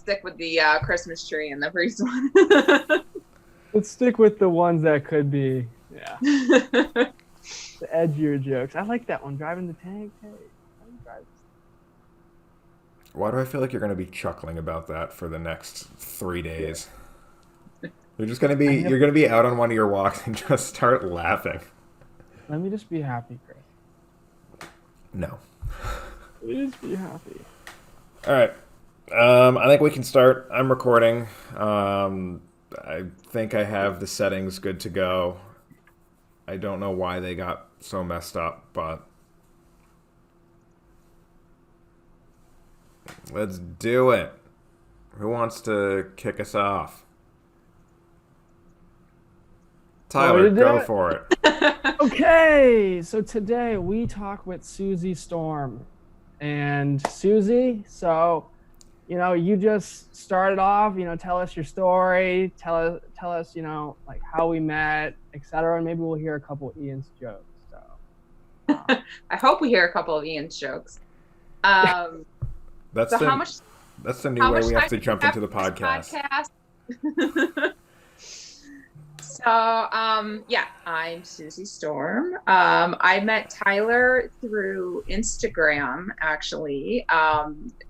stick with the Christmas tree and the priest one. Let's stick with the ones that could be, the edgier jokes. I like that one. Driving the tank. Hey, I'm driving. Why do I feel like you're going to be chuckling about that for the next 3 days? You're just going to be you're going to be out on one of your walks and just start laughing. Let me just be happy, Chris. No. Let me just be happy. All right. I think we can start. I'm recording. I think I have the settings good to go. I don't know why they got so messed up, but let's do it. Who wants to kick us off? Tyler, go for it. Okay, so today we talk with Suzi Storm. And Suzi, so, you just started off, tell us your story, tell us, like how we met, etc. And maybe we'll hear a couple of Ian's jokes. So I hope we hear a couple of Ian's jokes. That's the new way we have to jump into the podcast. So, I'm Suzi Storm. I met Tyler through Instagram, actually.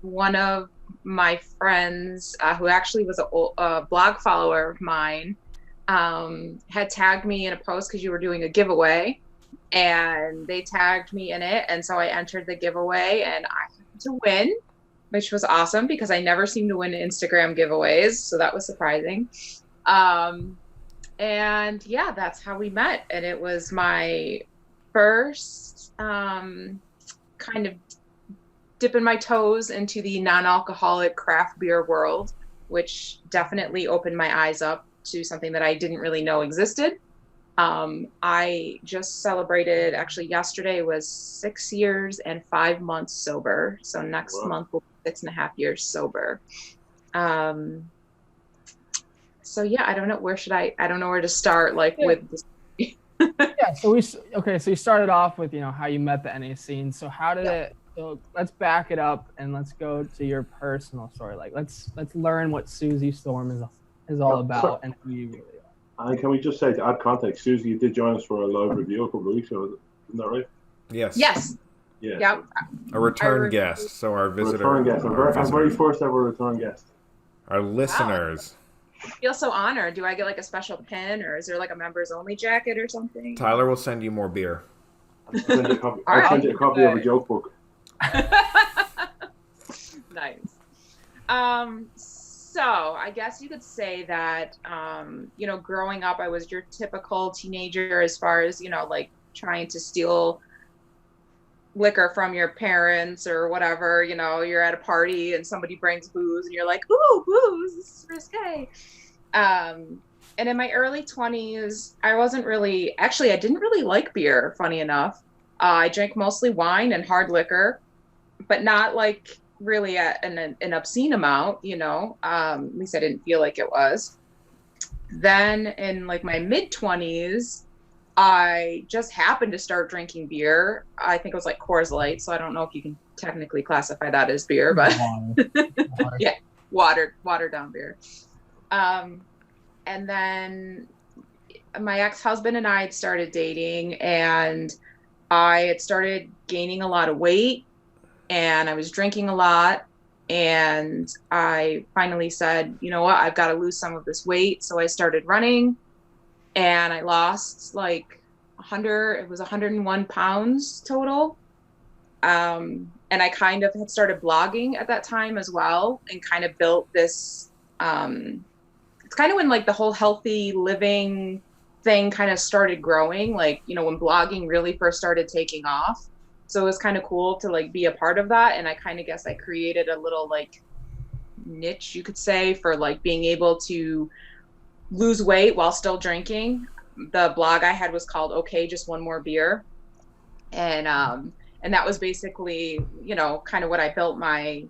One of my friends, who actually was a blog follower of mine, had tagged me in a post because you were doing a giveaway, and they tagged me in it. And so I entered the giveaway, and I happened to win, which was awesome because I never seem to win Instagram giveaways. So that was surprising. And yeah, that's how we met. And it was my first kind of dipping my toes into the non-alcoholic craft beer world, which definitely opened my eyes up to something that I didn't really know existed. I just celebrated, actually yesterday was 6 years and 5 months sober. So next month will be 6.5 years sober. So yeah, I don't know I don't know where to start with this. Yeah, so you started off with, how you met the NA scene. So how did so let's back it up and let's go to your personal story. Like let's learn what Suzi Storm is all about and who you really are. And can we just say, to add context, Suzi, you did join us for a live review a couple of weeks ago, isn't that right? Yes. Yeah. Yep. A return guest. So our visitor. Return guest. Our very first ever return guest. Our listeners. Wow. I feel so honored. Do I get like a special pin, or is there like a members only jacket or something? Tyler will send you more beer. I'll send you a copy of a joke book. Nice. So I guess you could say that, growing up, I was your typical teenager as far as, like trying to steal liquor from your parents or whatever. You're at a party and somebody brings booze and you're like, ooh, booze, this is risque. And in my early 20s, I didn't really like beer, funny enough. I drank mostly wine and hard liquor, but not like really at an obscene amount, at least I didn't feel like it was. Then in like my mid 20s, I just happened to start drinking beer. I think it was like Coors Light, so I don't know if you can technically classify that as beer, but yeah, watered down beer. And then my ex-husband and I had started dating, and I had started gaining a lot of weight, and I was drinking a lot, and I finally said, you know what, I've got to lose some of this weight. So I started running, and I lost like 101 pounds total. And I kind of had started blogging at that time as well, and kind of built this, it's kind of when like the whole healthy living thing kind of started growing, like, when blogging really first started taking off. So it was kind of cool to like be a part of that. And I kind of guess I created a little like niche, you could say, for like being able to lose weight while still drinking. The blog I had was called Okay, Just One More Beer. And that was basically, kind of what I built my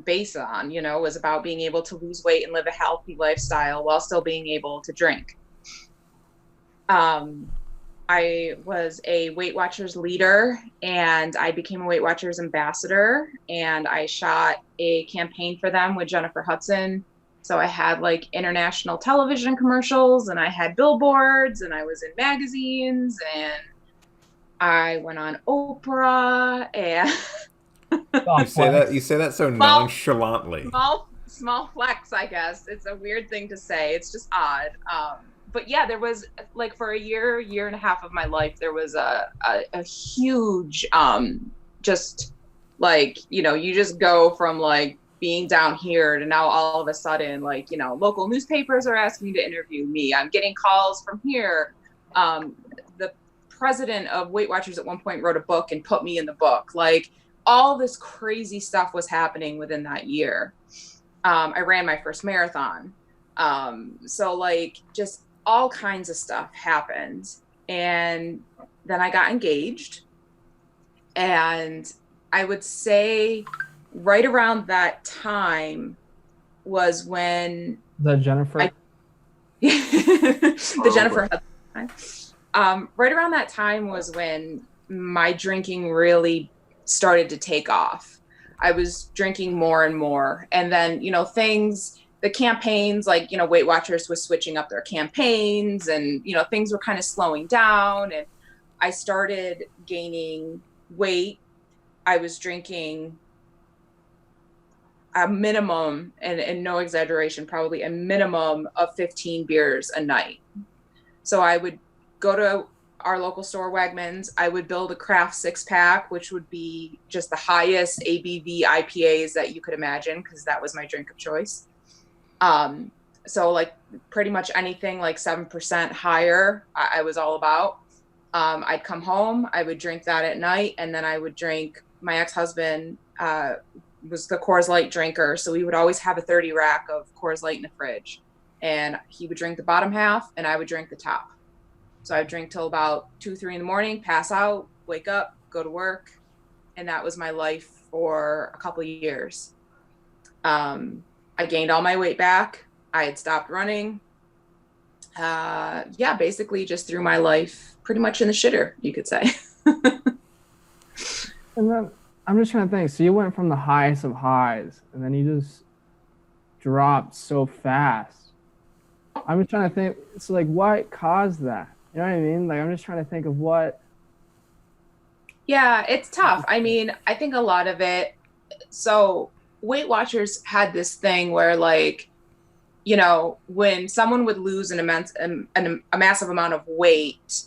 base on, was about being able to lose weight and live a healthy lifestyle while still being able to drink. I was a Weight Watchers leader, and I became a Weight Watchers ambassador, and I shot a campaign for them with Jennifer Hudson. So I had like international television commercials, and I had billboards, and I was in magazines, and I went on Oprah, and You say that. You say that so small, nonchalantly. small flex, I guess. It's a weird thing to say. It's just odd. But yeah, there was like for a year and a half of my life, there was a huge, just like, you just go from like being down here to now all of a sudden, like, local newspapers are asking to interview me. I'm getting calls from here. The president of Weight Watchers at one point wrote a book and put me in the book. Like, all this crazy stuff was happening within that year. I ran my first marathon. So like just all kinds of stuff happened. And then I got engaged. And I would say right around that time was when The Jennifer. the Jennifer right around that time was when my drinking really started to take off. I was drinking more and more. And then, the campaigns, like, Weight Watchers was switching up their campaigns, and, things were kind of slowing down, and I started gaining weight. I was drinking a minimum, and no exaggeration, probably a minimum of 15 beers a night. So I would go to our local store, Wegmans. I would build a craft 6-pack, which would be just the highest ABV IPAs that you could imagine, because that was my drink of choice. So like pretty much anything like 7% higher, I was all about. I'd come home, I would drink that at night, and then I would drink, my ex-husband was the Coors Light drinker, so we would always have a 30 rack of Coors Light in the fridge. And he would drink the bottom half, and I would drink the top. So I'd drink till about 2, 3 in the morning, pass out, wake up, go to work. And that was my life for a couple of years. I gained all my weight back. I had stopped running. Basically just threw my life pretty much in the shitter, you could say. And then I'm just trying to think. So you went from the highest of highs, and then you just dropped so fast. I'm just trying to think. So like, what caused that? You know what I mean? Like, I'm just trying to think of what. Yeah, it's tough. I mean, I think a lot of it. So Weight Watchers had this thing where, like, when someone would lose a massive amount of weight,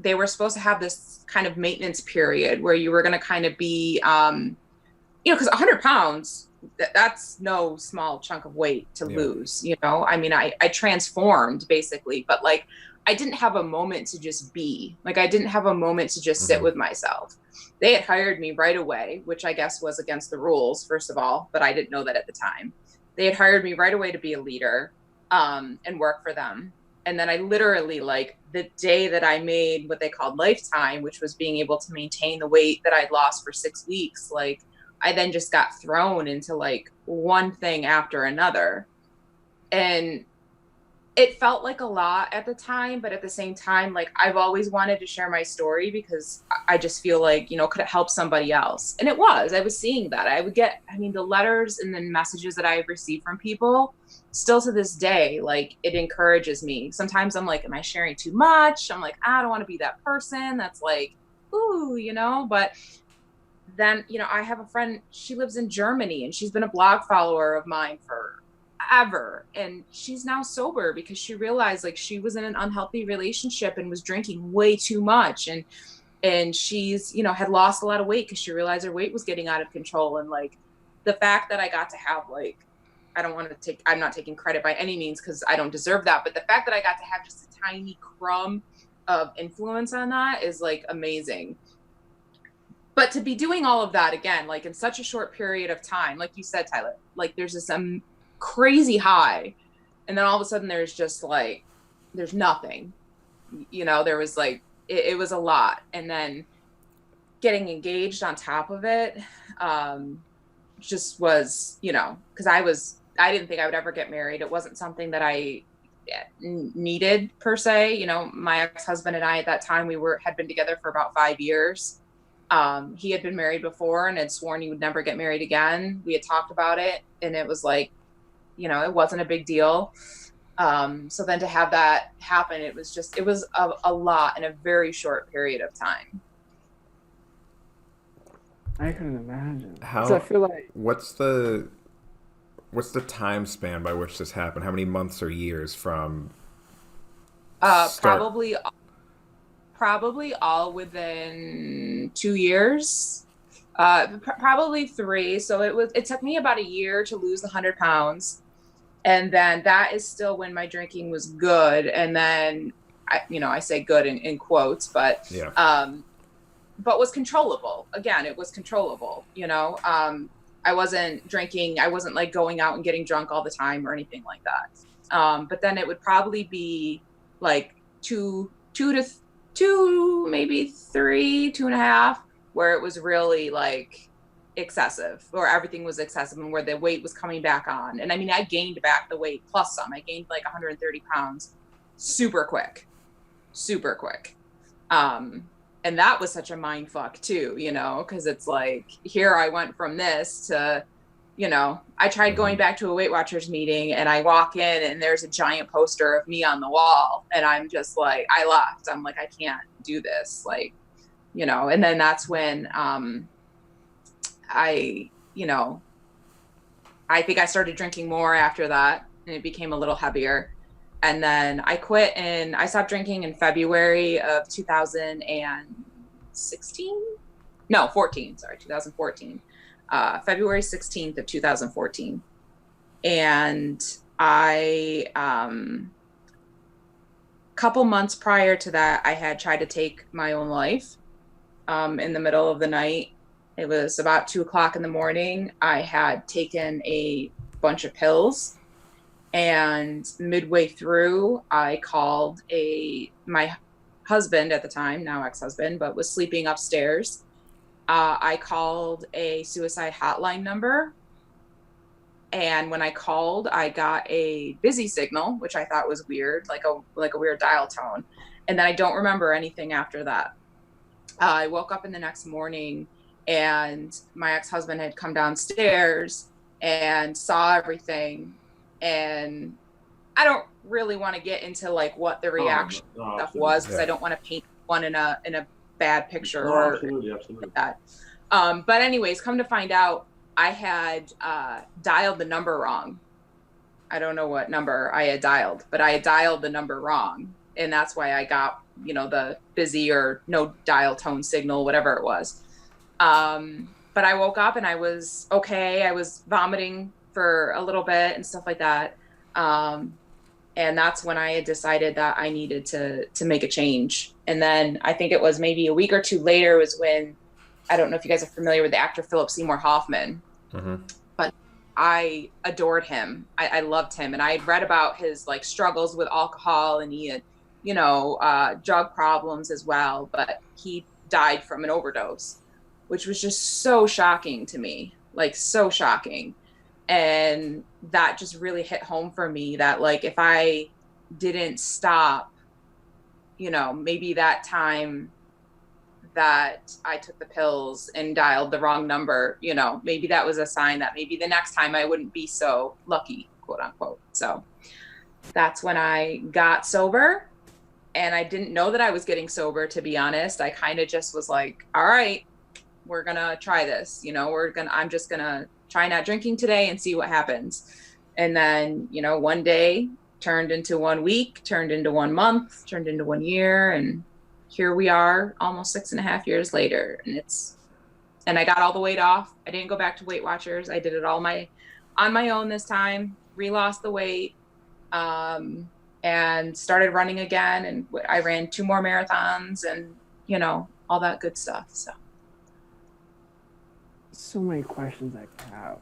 they were supposed to have this kind of maintenance period where you were going to kind of be, because 100 pounds, that's no small chunk of weight to lose, I mean, I transformed basically, but like, I didn't have a moment to just be. Like, I didn't have a moment to just sit with myself. They had hired me right away, which I guess was against the rules, first of all, but I didn't know that at the time. They had hired me right away to be a leader and work for them. And then I literally, like, the day that I made what they called lifetime, which was being able to maintain the weight that I'd lost for 6 weeks, like, I then just got thrown into like one thing after another. And it felt like a lot at the time, but at the same time, like, I've always wanted to share my story because I just feel like, could it help somebody else? And I was seeing that. I would get, the letters and then messages that I've received from people still to this day, like, it encourages me. Sometimes I'm like, am I sharing too much? I'm like, I don't want to be that person that's like, ooh, but then, I have a friend, she lives in Germany, and she's been a blog follower of mine forever. And she's now sober because she realized, like, she was in an unhealthy relationship and was drinking way too much. And she's, had lost a lot of weight because she realized her weight was getting out of control. And like, the fact that I got to have, like, I'm not taking credit by any means because I don't deserve that. But the fact that I got to have just a tiny crumb of influence on that is like amazing. But to be doing all of that again, like, in such a short period of time, like you said, Tyler, like, there's this crazy high, and then all of a sudden there's just like, there's nothing, there was like, it was a lot. And then getting engaged on top of it, just was, because I didn't think I would ever get married. It wasn't something that I needed per se. You know, my ex-husband and I at that time, had been together for about 5 years. He had been married before and had sworn he would never get married again. We had talked about it, and it was like, you know, it wasn't a big deal. So then to have that happen, it was a lot in a very short period of time. I couldn't imagine. 'Cause How? I feel like What's the time span by which this happened? How many months or years from start? Probably all within 2 years, probably three. So it took me about a year to lose the 100 pounds. And then that is still when my drinking was good. And then I say good in quotes, but, Yeah. but was controllable. Again, it was controllable, you know. I wasn't drinking. I wasn't like going out and getting drunk all the time or anything like that. But then it would probably be like two to maybe 3, 2.5, where it was really like excessive, or everything was excessive, and where the weight was coming back on. And I mean, I gained back the weight plus some. I gained like 130 pounds super quick. And that was such a mind fuck too, you know, because it's like, here I went from this to, you know, I tried going back to a Weight Watchers meeting, and I walk in and there's a giant poster of me on the wall, and I'm just like, I left. I'm like, I can't do this, like, you know. And then that's when I think I started drinking more after that, and it became a little heavier. And then I quit, and I stopped drinking in February of 2016. No, 14. Sorry, 2014. February 16th of 2014. And I, couple months prior to that, I had tried to take my own life in the middle of the night. It was about 2:00 in the morning. I had taken a bunch of pills, and midway through, I called my husband at the time, now ex-husband, but was sleeping upstairs. I called a suicide hotline number. And when I called, I got a busy signal, which I thought was weird, like a weird dial tone. And then I don't remember anything after that. I woke up in the next morning, and my ex-husband had come downstairs and saw everything. And I don't really want to get into like what the reaction stuff was, because I don't want to paint one in a bad picture or absolutely. like that. But anyways, come to find out, I had dialed the number wrong. I don't know what number I had dialed, but I had dialed the number wrong, and that's why I got, you know, the busy or no dial tone signal, whatever it was. But I woke up and I was okay. I was vomiting for a little bit and stuff like that. And that's when I had decided that I needed to make a change. And then I think it was maybe a week or two later was when, I don't know if you guys are familiar with the actor Philip Seymour Hoffman, but I adored him. I loved him. And I had read about his like struggles with alcohol, and he had, you know, drug problems as well, but he died from an overdose, which was just so shocking to me, like so shocking. And that just really hit home for me that like, if I didn't stop, you know, maybe that time that I took the pills and dialed the wrong number, you know, maybe that was a sign that maybe the next time I wouldn't be so lucky, quote unquote. So that's when I got sober, and I didn't know that I was getting sober, to be honest. I kind of just was like, all right, we're going to try this, you know, I'm just going to try not drinking today and see what happens. And then, you know, one day turned into 1 week, turned into 1 month, turned into 1 year. And here we are almost 6.5 years later. And I got all the weight off. I didn't go back to Weight Watchers. I did it all on my own this time, re-lost the weight, and started running again. And I ran 2 more marathons, and, you know, all that good stuff. so many questions I have.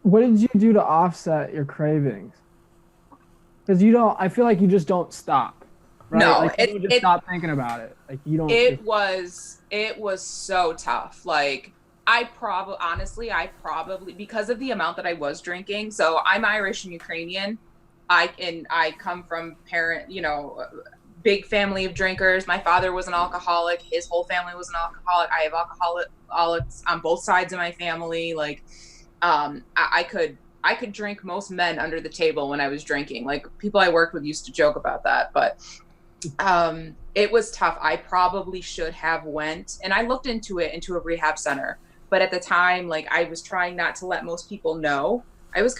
What did you do to offset your cravings? Because I feel like you just don't stop. Right? No, like you don't just stop thinking about it. Like you don't. It was so tough. Like I probably, because of the amount that I was drinking. So I'm Irish and Ukrainian. I come from big family of drinkers. My father was an alcoholic. His whole family was an alcoholic. I have alcoholics on both sides of my family. Like, I could drink most men under the table when I was drinking. Like, people I worked with used to joke about that, but it was tough. I probably should have went, and I looked into a rehab center, but at the time, like, I was trying not to let most people know. I was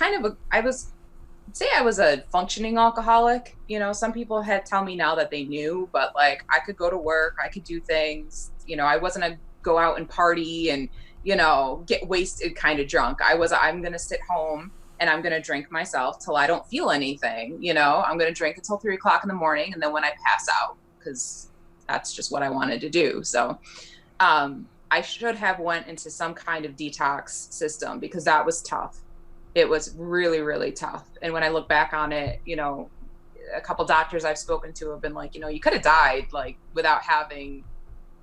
a functioning alcoholic. Some people had tell me now that they knew, but like, I could go to work, I could do things. I wasn't a go out and party and get wasted kind of drunk. I'm gonna sit home and I'm gonna drink myself till I don't feel anything. I'm gonna drink until 3 o'clock in the morning, and then when I pass out, because that's just what I wanted to do. So I should have went into some kind of detox system, because that was tough. It was really, really tough. And when I look back on it, a couple doctors I've spoken to have been like, you could have died, like, without having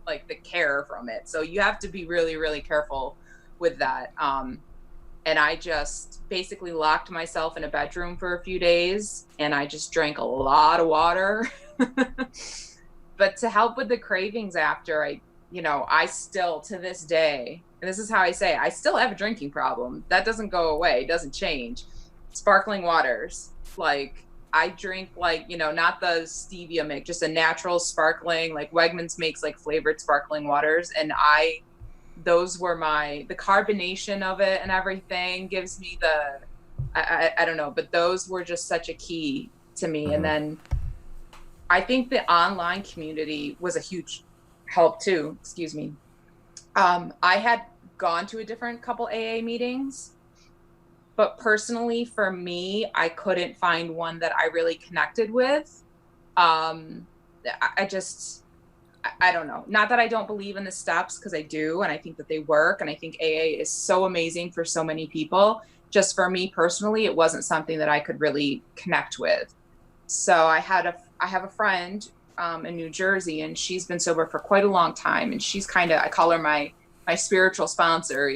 like the care from it. So you have to be really, really careful with that. And I just basically locked myself in a bedroom for a few days, and I just drank a lot of water. But to help with the cravings after, I still, to this day, and this is how I say, I still have a drinking problem. That doesn't go away, doesn't change. Sparkling waters. Like, I drink, like, not the stevia mix, just a natural sparkling, like Wegmans makes like flavored sparkling waters. And those were the carbonation of it and everything gives me I don't know, but those were just such a key to me. Mm-hmm. And then I think the online community was a huge help too. Excuse me. I had gone to a different couple AA meetings, but personally for me, I couldn't find one that I really connected with. I don't know. Not that I don't believe in the steps, because I do, and I think that they work, and I think AA is so amazing for so many people. Just for me personally, it wasn't something that I could really connect with. So I have a friend in New Jersey, and she's been sober for quite a long time, and she's I call her my spiritual sponsor.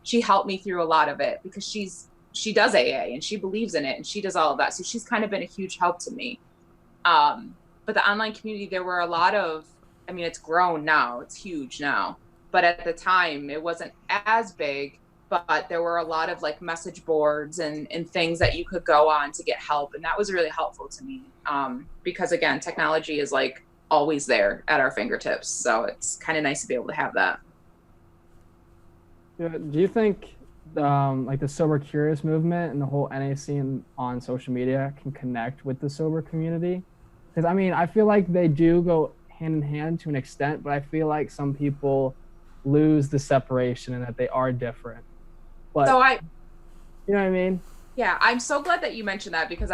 She helped me through a lot of it, because she does AA and she believes in it and she does all of that. So she's kind of been a huge help to me. But the online community, there were a lot of, it's grown now, it's huge now, but at the time it wasn't as big, but there were a lot of like message boards and things that you could go on to get help. And that was really helpful to me. Because again, technology is like always there at our fingertips. So it's kind of nice to be able to have that. Yeah, do you think like the Sober Curious movement and the whole NA scene on social media can connect with the sober community? Because I feel like they do go hand in hand to an extent, but I feel like some people lose the separation and that they are different. But so you know what I mean? Yeah, I'm so glad that you mentioned that, because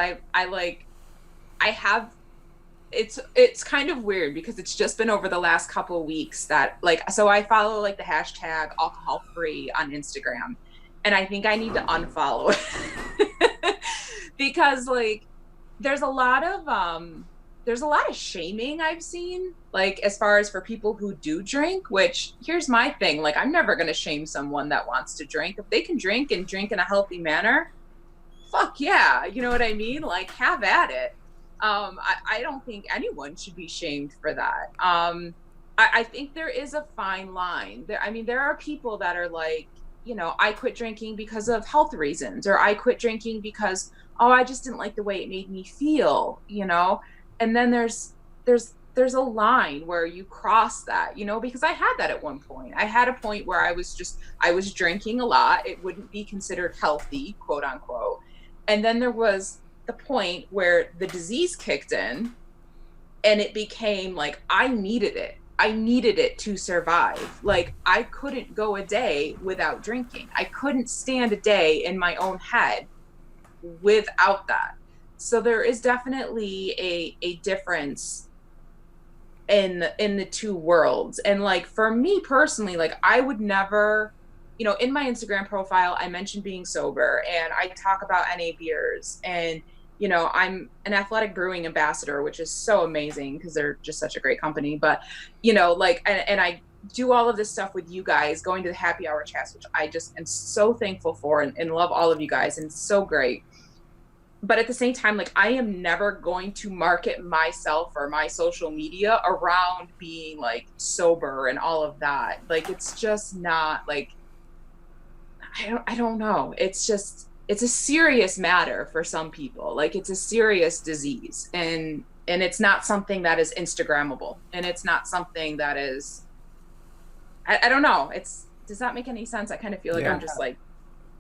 it's kind of weird, because it's just been over the last couple of weeks that so I follow like the hashtag alcohol free on Instagram, and I think I need to unfollow it because like there's a lot of shaming I've seen, like as far as for people who do drink, which here's my thing, like I'm never going to shame someone that wants to drink. If they can drink and drink in a healthy manner, fuck yeah, you know what I mean? Like, have at it. I don't think anyone should be shamed for that. I think there is a fine line. There are people that are like, I quit drinking because of health reasons, or I quit drinking because, I just didn't like the way it made me feel, And then there's a line where you cross that, because I had that at one point. I had a point where I was drinking a lot. It wouldn't be considered healthy, quote unquote. And then there was the point where the disease kicked in, and it became like I needed it to survive. Like I couldn't go a day without drinking. I couldn't stand a day in my own head without that. So there is definitely a difference in the two worlds. And like for me personally, like I would never, in my Instagram profile, I mentioned being sober, and I talk about NA beers, and I'm an Athletic Brewing ambassador, which is so amazing because they're just such a great company. But, and I do all of this stuff with you guys, going to the happy hour chats, which I just am so thankful for, and love all of you guys, and it's so great. But at the same time, like, I am never going to market myself or my social media around being like sober and all of that. Like, it's just not like, I don't know. It's just, it's a serious matter for some people. Like, it's a serious disease, and it's not something that is Instagrammable, and it's not something that is, I don't know. It's, does that make any sense? I kind of feel like I'm just like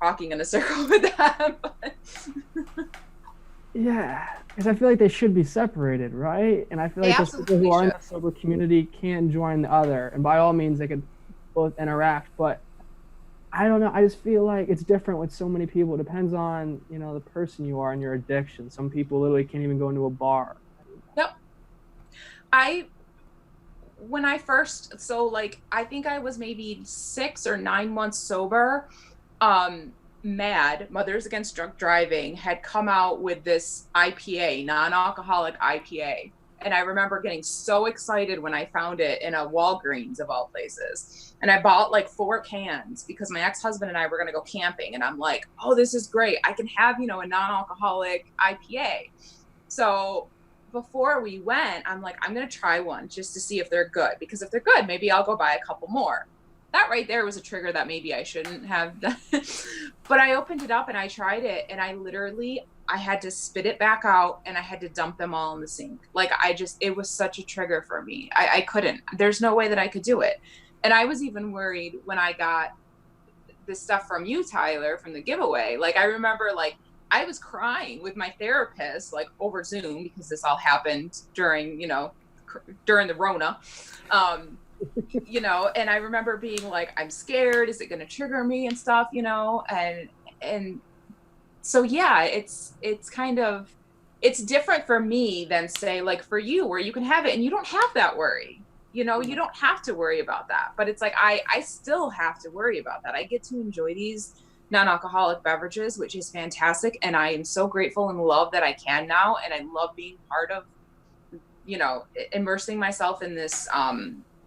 talking in a circle with that. Yeah, because I feel like they should be separated, right? And I feel like those people who are in the sober community can join the other, and by all means, they could both interact. But I don't know. I just feel like it's different with so many people. It depends on, you know, the person you are and your addiction. Some people literally can't even go into a bar. Yep. When I first, so like, I think I was maybe 6 or 9 months sober. MAD, Mothers Against Drunk Driving, had come out with this IPA, non-alcoholic IPA. And I remember getting so excited when I found it in a Walgreens, of all places. And I bought like 4 cans because my ex-husband and I were going to go camping. And I'm like, oh, this is great. I can have, you know, a non-alcoholic IPA. So before we went, I'm like, I'm going to try one just to see if they're good. Because if they're good, maybe I'll go buy a couple more. That right there was a trigger that maybe I shouldn't have done. But I opened it up and I tried it, and I had to spit it back out, and I had to dump them all in the sink. Like, it was such a trigger for me. I couldn't, there's no way that I could do it. And I was even worried when I got this stuff from you, Tyler, from the giveaway. Like, I remember, like, I was crying with my therapist, like, over Zoom, because this all happened during, you know, during the Rona. You know, and I remember being like, I'm scared, is it going to trigger me and stuff, you know? And so, yeah, it's kind of, it's different for me than, say, like for you, where you can have it and you don't have that worry, you know, you don't have to worry about that. But it's like, I still have to worry about that. I get to enjoy these non-alcoholic beverages, which is fantastic. And I am so grateful and love that I can now. And I love being part of, you know, immersing myself in this,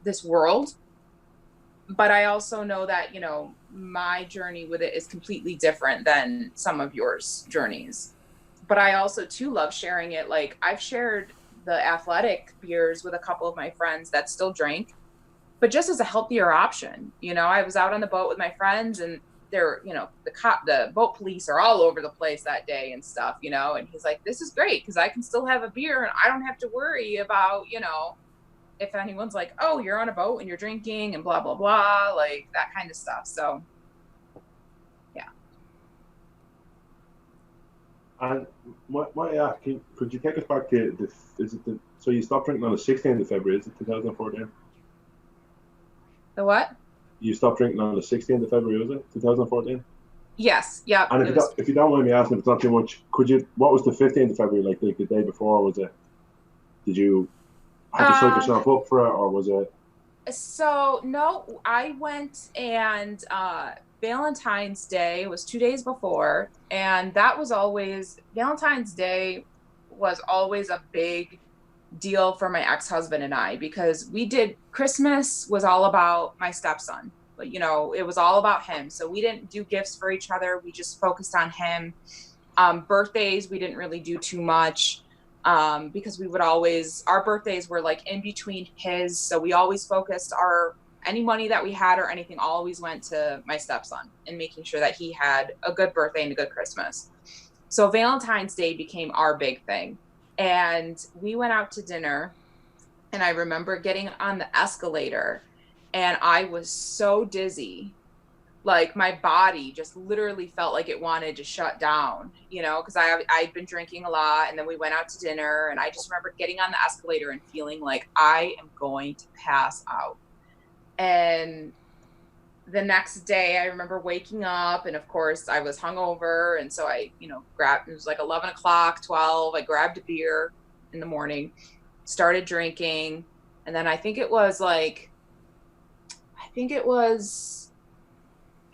this world. But I also know that, you know, my journey with it is completely different than some of yours journeys. But I also too love sharing it. Like, I've shared the athletic beers with a couple of my friends that still drink, but just as a healthier option. You know, I was out on the boat with my friends, and they're, you know, the boat police are all over the place that day and stuff, you know, and he's like, this is great because I can still have a beer and I don't have to worry about, you know, if anyone's like, oh, you're on a boat and you're drinking and blah, blah, blah, like that kind of stuff. So, yeah. And could you take us back to so you stopped drinking on the 16th of February, is it 2014? The what? You stopped drinking on the 16th of February, was it 2014? Yes. Yeah. And if you don't mind me asking, if it's not too much, what was the 15th of February, like the day before? Was it, did you have to psych yourself up for it, or was it? So no, I went, and Valentine's Day was 2 days before, and that was always, Valentine's Day was always a big deal for my ex-husband and I, because Christmas was all about my stepson, but you know, it was all about him. So we didn't do gifts for each other. We just focused on him. Birthdays, we didn't really do too much. Because our birthdays were like in between his. So we always focused any money that we had or anything always went to my stepson and making sure that he had a good birthday and a good Christmas. So Valentine's Day became our big thing. And we went out to dinner, and I remember getting on the escalator, and I was so dizzy. Like, my body just literally felt like it wanted to shut down, you know, because I'd been drinking a lot, and then we went out to dinner, and I just remember getting on the escalator and feeling like I am going to pass out. And the next day I remember waking up, and of course I was hungover. And so I, you know, it was like 11 o'clock, 12. I grabbed a beer in the morning, started drinking. And then I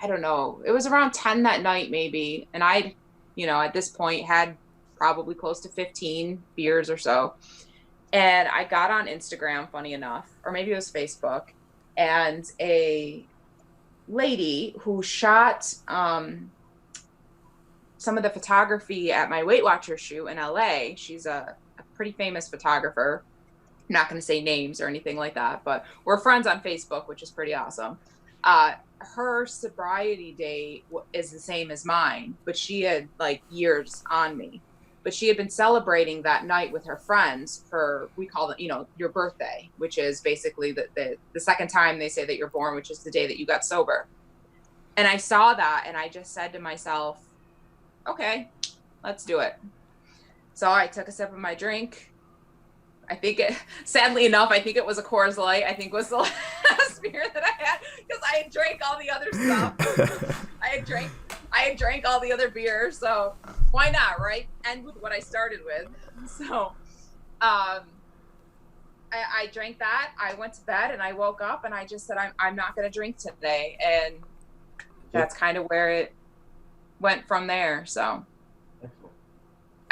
don't know, it was around 10 that night maybe. And I'd, you know, at this point had probably close to 15 beers or so. And I got on Instagram, funny enough, or maybe it was Facebook. and a lady who shot some of the photography at my Weight Watchers shoot in LA. She's a pretty famous photographer. I'm not going to say names or anything like that, but we're friends on Facebook, which is pretty awesome. Her sobriety date is the same as mine, but she had like years on me. But she had been celebrating that night with her friends for, we call it, your birthday, which is basically the second time they say that you're born, which is the day that you got sober. And I saw that and I just said to myself, okay, let's do it. So I took a sip of my drink. Sadly enough, I think it was a Coors Light. I think was the last beer that I had, because I had drank all the other stuff. I had drank all the other beer, so why not, right? End with what I started with. So I drank that. I went to bed and I woke up and I just said, I'm not going to drink today. And that's kind of where it went from there. So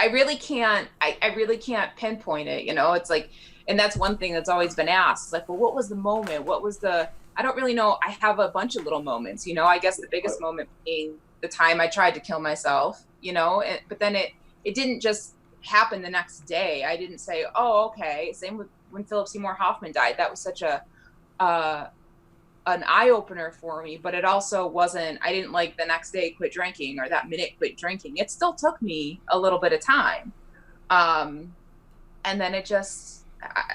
I really can't pinpoint it, it's like, and that's one thing that's always been asked. It's like, well, what was the moment? I don't really know. I have a bunch of little moments, I guess the biggest moment being the time I tried to kill myself, but then it didn't just happen the next day. I didn't say, oh, okay. Same with when Philip Seymour Hoffman died. That was such an eye-opener for me, but it also wasn't, I didn't like the next day quit drinking or that minute quit drinking. It still took me a little bit of time. And then it just,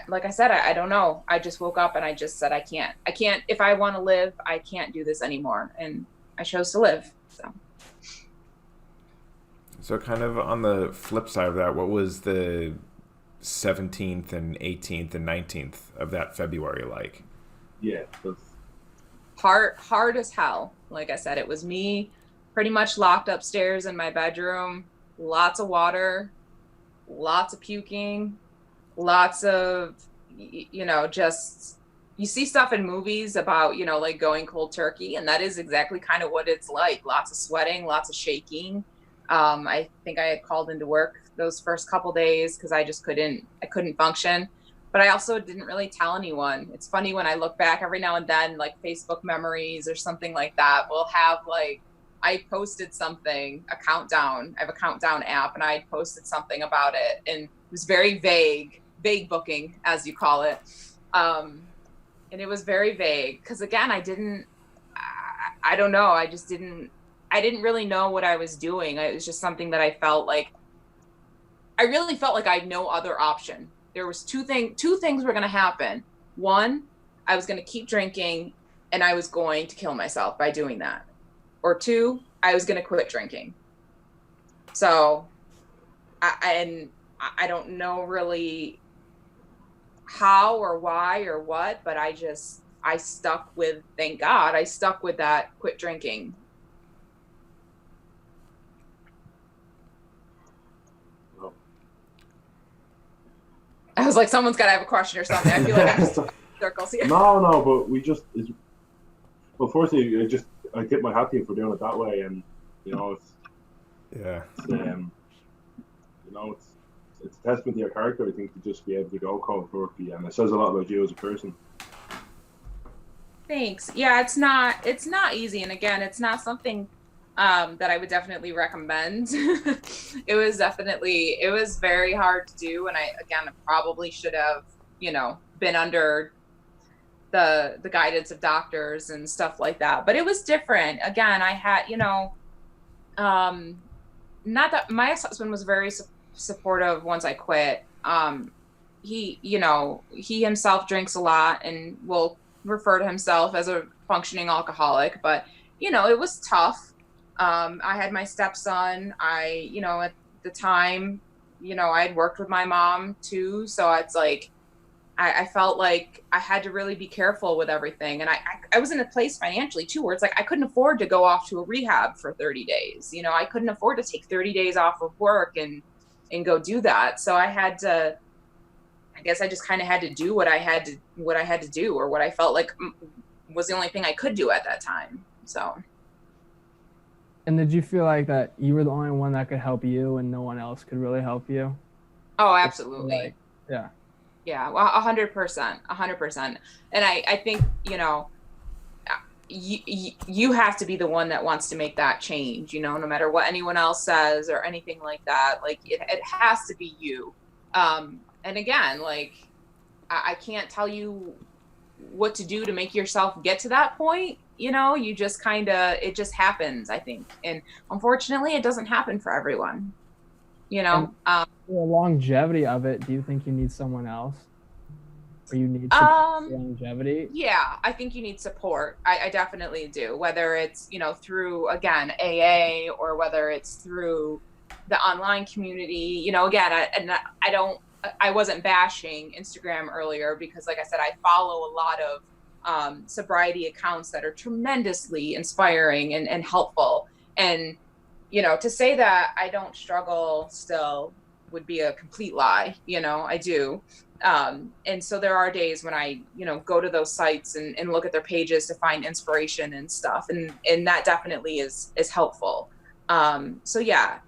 like I said, I don't know. I just woke up and I just said, I can't, if I want to live, I can't do this anymore. And I chose to live. So kind of on the flip side of that, what was the 17th and 18th and 19th of that February like? Yeah. Hard as hell. Like I said, it was me pretty much locked upstairs in my bedroom, lots of water, lots of puking, lots of, just, you see stuff in movies about, like going cold turkey, and that is exactly kind of what it's like. Lots of sweating, lots of shaking. I think I had called into work those first couple days because I just couldn't function. But I also didn't really tell anyone. It's funny when I look back every now and then, like Facebook memories or something like that, we'll have like, I posted something, a countdown. I have a countdown app and I posted something about it. And it was very vague booking, as you call it. And it was very vague because again, I don't know. I didn't really know what I was doing. It was just something that I really felt like I had no other option. There was two things were going to happen. One, I was going to keep drinking and I was going to kill myself by doing that. Or two, I was going to quit drinking. So I don't know really how or why or what, but I stuck with, thank God, I stuck with that quit drinking. I was like, someone's got to have a question or something. I feel like I'm just in circles here. No, but firstly, I tip my hat to you for doing it that way, and it's a testament to your character, I think, to just be able to go cold turkey, and it says a lot about you as a person. Thanks. Yeah, it's not easy, and again, it's not something that I would definitely recommend. It was very hard to do, and I probably should have been under the guidance of doctors and stuff like that, but it was different. Again, I had not that my ex-husband was very supportive once I quit. He himself drinks a lot and will refer to himself as a functioning alcoholic, but it was tough. I had my stepson. At the time, I had worked with my mom too. So it's like, I felt like I had to really be careful with everything. And I was in a place financially too, where it's like, I couldn't afford to go off to a rehab for 30 days. I couldn't afford to take 30 days off of work and go do that. So I had to, I guess I just kind of had to do what I had to do, or what I felt like was the only thing I could do at that time. So. And did you feel like that you were the only one that could help you and no one else could really help you? Oh, absolutely. Yeah. Yeah, well, 100%, 100%. And I think, you have to be the one that wants to make that change, no matter what anyone else says or anything like that. Like it has to be you. And again, like I can't tell you what to do to make yourself get to that point. You just kind of, it just happens, I think. And unfortunately, it doesn't happen for everyone, And for the longevity of it, do you think you need someone else? Or you need support for longevity? Yeah, I think you need support. I definitely do. Whether it's, through, again, AA, or whether it's through the online community, again, I wasn't bashing Instagram earlier because, like I said, I follow a lot of sobriety accounts that are tremendously inspiring and helpful. And, to say that I don't struggle still would be a complete lie. I do. And so there are days when I, go to those sites and look at their pages to find inspiration and stuff. And that definitely is helpful. So yeah,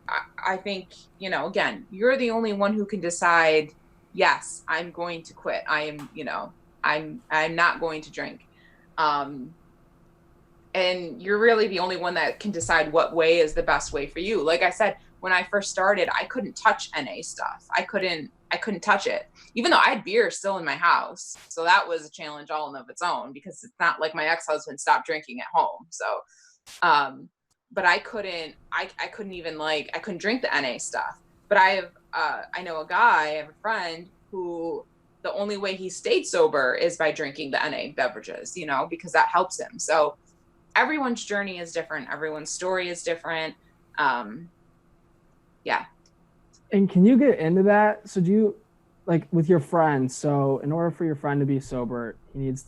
I think, again, you're the only one who can decide, yes, I'm going to quit. I am, I'm not going to drink. And you're really the only one that can decide what way is the best way for you. Like I said, when I first started, I couldn't touch NA stuff. I couldn't touch it, even though I had beer still in my house. So that was a challenge all in of its own, because it's not like my ex-husband stopped drinking at home. So, but I couldn't even, like, I couldn't drink the NA stuff. But I know a guy, I have a friend who the only way he stayed sober is by drinking the NA beverages, because that helps him. So everyone's journey is different. Everyone's story is different. Yeah. And can you get into that? So do you, like, with your friend, so in order for your friend to be sober, is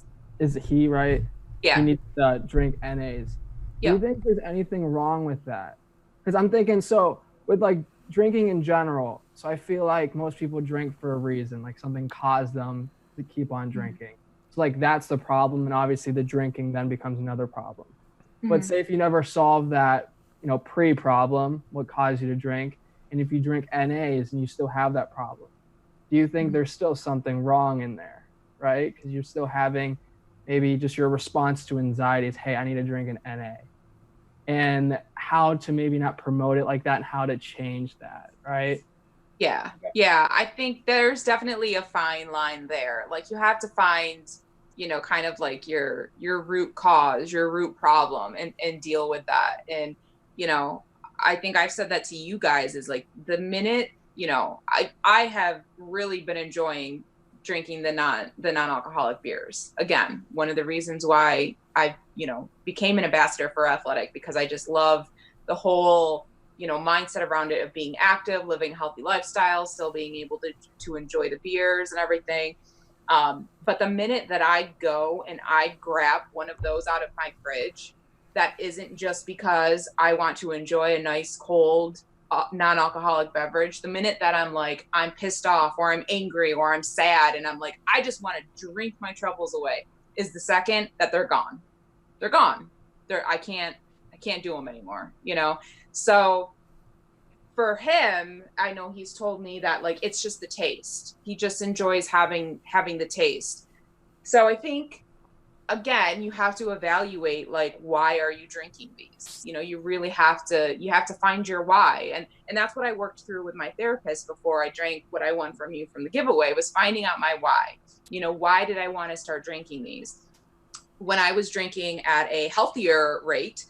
he right? Yeah. He needs to drink NAs. Do you think there's anything wrong with that? Because I'm thinking, so with like drinking in general, so I feel like most people drink for a reason, like something caused them to keep on drinking. So like that's the problem. And obviously the drinking then becomes another problem. But say if you never solve that, pre-problem, what caused you to drink, and if you drink NAs and you still have that problem, do you think there's still something wrong in there, right? Because you're still having maybe just your response to anxiety is, hey, I need to drink an NA. And how to maybe not promote it like that and how to change that, right? Yeah. Yeah. I think there's definitely a fine line there. Like you have to find, kind of like your root cause, your root problem, and deal with that. And, I think I've said that to you guys, is like the minute, I have really been enjoying drinking the non-alcoholic beers. Again, one of the reasons why I, became an ambassador for Athletic, because I just love the whole, mindset around it of being active, living a healthy lifestyle, still being able to enjoy the beers and everything. But the minute that I go and I grab one of those out of my fridge, that isn't just because I want to enjoy a nice cold non-alcoholic beverage. The minute that I'm like, I'm pissed off or I'm angry or I'm sad and I'm like, I just want to drink my troubles away, is the second that they're gone. They're gone. I can't do them anymore, So for him, I know he's told me that, like, it's just the taste. He just enjoys having the taste. So I think, again, you have to evaluate, like, why are you drinking these? You really have to find your why. And that's what I worked through with my therapist before I drank what I won from you from the giveaway, was finding out my why. Why did I want to start drinking these? When I was drinking at a healthier rate,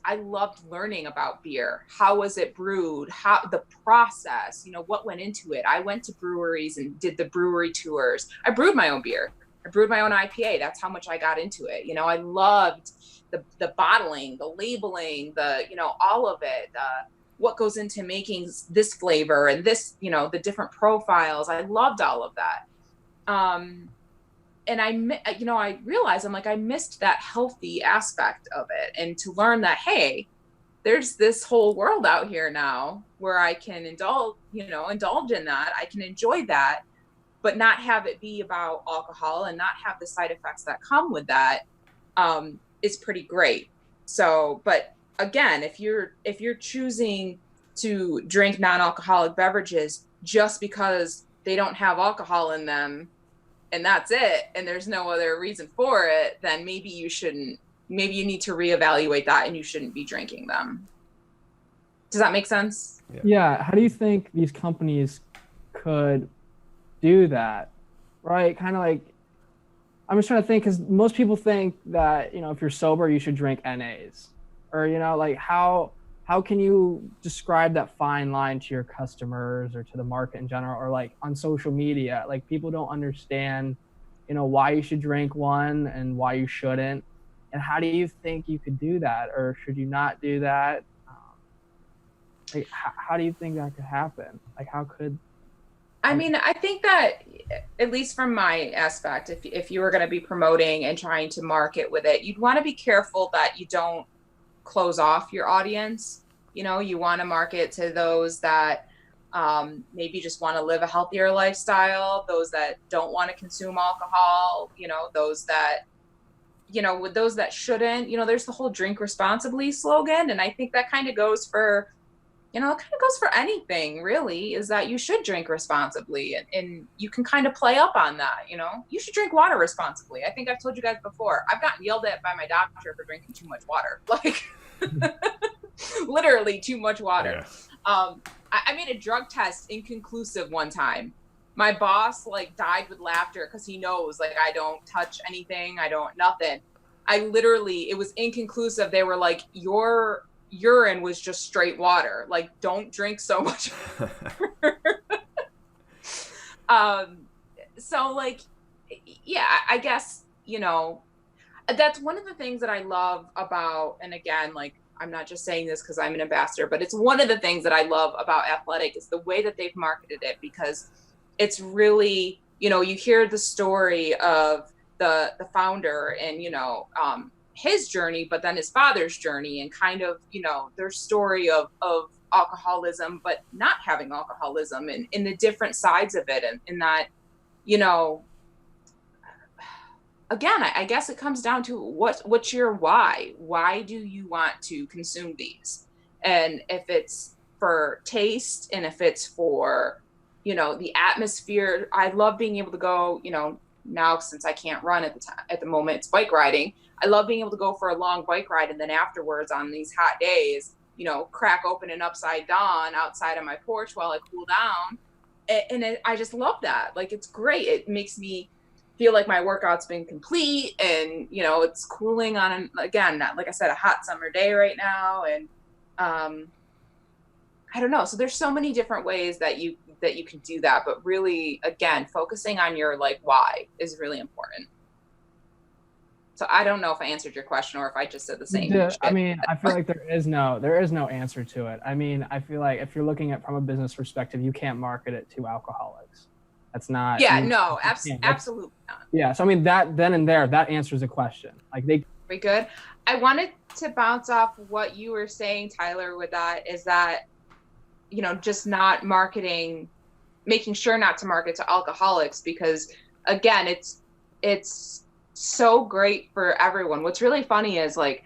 I loved learning about beer. How was it brewed? How the process, what went into it. I went to breweries and did the brewery tours. I brewed my own beer. I brewed my own IPA. That's how much I got into it. I loved the bottling, the labeling, all of it, what goes into making this flavor and this, the different profiles. I loved all of that. And I realized, I'm like, I missed that healthy aspect of it. And to learn that, hey, there's this whole world out here now where I can indulge in that. I can enjoy that, but not have it be about alcohol and not have the side effects that come with that, is pretty great. So, but again, if you're choosing to drink non-alcoholic beverages, just because they don't have alcohol in them and that's it, and there's no other reason for it, then maybe you need to reevaluate that and you shouldn't be drinking them. Does that make sense? Yeah. How do you think these companies could do that? Right? Kind of like, I'm just trying to think, because most people think that, if you're sober, you should drink NAs. Or, like how can you describe that fine line to your customers or to the market in general, or like on social media? Like, people don't understand, why you should drink one and why you shouldn't. And how do you think you could do that? Or should you not do that? Like, how do you think that could happen? Like, how could... I mean, I think that, at least from my aspect, if you were going to be promoting and trying to market with it, you'd want to be careful that you don't close off your audience. You want to market to those that maybe just want to live a healthier lifestyle, those that don't want to consume alcohol, those that, with those that shouldn't, there's the whole drink responsibly slogan. And I think that kind of goes for, it kind of goes for anything, really, is that you should drink responsibly. And you can kind of play up on that, you should drink water responsibly. I think I've told you guys before, I've gotten yelled at by my doctor for drinking too much water. Like, literally too much water. Yeah. I made a drug test inconclusive one time. My boss died with laughter because he knows I don't touch anything. I don't, nothing. It was inconclusive. They were like, your urine was just straight water. Don't drink so much. So yeah, I guess, that's one of the things that I love about, and again, I'm not just saying this because I'm an ambassador, but it's one of the things that I love about Athletic is the way that they've marketed it, because it's really, you hear the story of the founder and, his journey, but then his father's journey and kind of, their story of alcoholism, but not having alcoholism and in the different sides of it. And in that, again, I guess it comes down to what's your why? Why do you want to consume these? And if it's for taste and if it's for, the atmosphere, I love being able to go, now since I can't run at the moment, it's bike riding. I love being able to go for a long bike ride and then afterwards on these hot days, crack open an Upside Down outside of my porch while I cool down. And I just love that. It's great. It makes me feel like my workout's been complete and, it's cooling on, again, like I said, a hot summer day right now. And I don't know. So there's so many different ways that you can do that. But really, again, focusing on your why is really important. So I don't know if I answered your question or if I just said the same. I mean, I feel like there is no answer to it. I mean, I feel like if you're looking at from a business perspective, you can't market it to alcoholics. That's not. Yeah, no, absolutely not. Yeah. So I mean, that then and there, that answers the question. Very good. I wanted to bounce off what you were saying, Tyler, with that is that, just not marketing, making sure not to market to alcoholics, because again, it's so great for everyone. What's really funny is I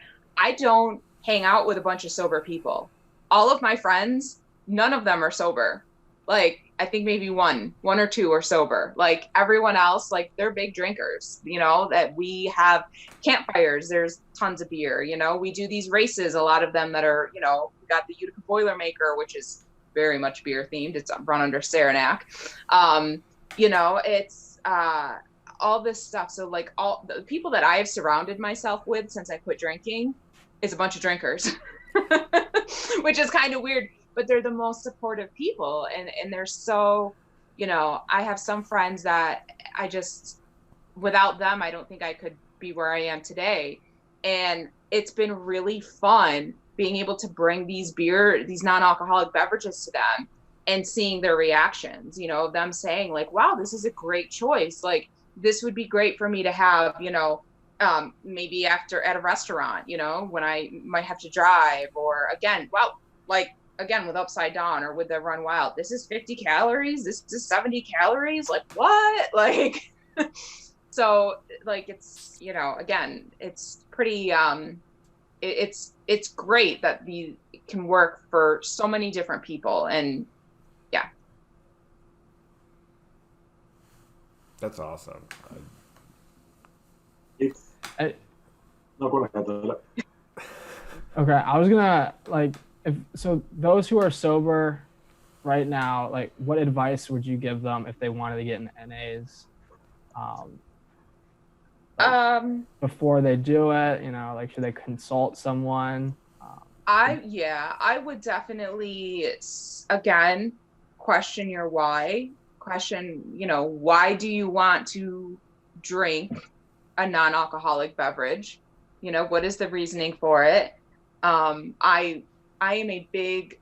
don't hang out with a bunch of sober people. All of my friends, none of them are sober. I think maybe one or two are sober. Everyone else, they're big drinkers, that we have campfires. There's tons of beer, we do these races, a lot of them that are, we got the Utica Boilermaker, which is very much beer themed. It's run under Saranac. It's all this stuff. So all the people that I have surrounded myself with since I quit drinking is a bunch of drinkers, which is kind of weird, but they're the most supportive people. And they're so, I have some friends that without them, I don't think I could be where I am today. And it's been really fun being able to bring these non-alcoholic beverages to them and seeing their reactions, them saying wow, this is a great choice. This would be great for me to have, maybe after at a restaurant, when I might have to drive, or again, with Upside Down or with the Run Wild, this is 50 calories. This is 70 calories. What? So it's, again, it's pretty, it's great that these can work for so many different people. And yeah. That's awesome. It's I, not going to okay, I was gonna like if so those who are sober right now, like what advice would you give them if they wanted to get in NAs? Like before they do it, like should they consult someone? I would definitely again question your why. Question, why do you want to drink a non-alcoholic beverage? What is the reasoning for it? I am a big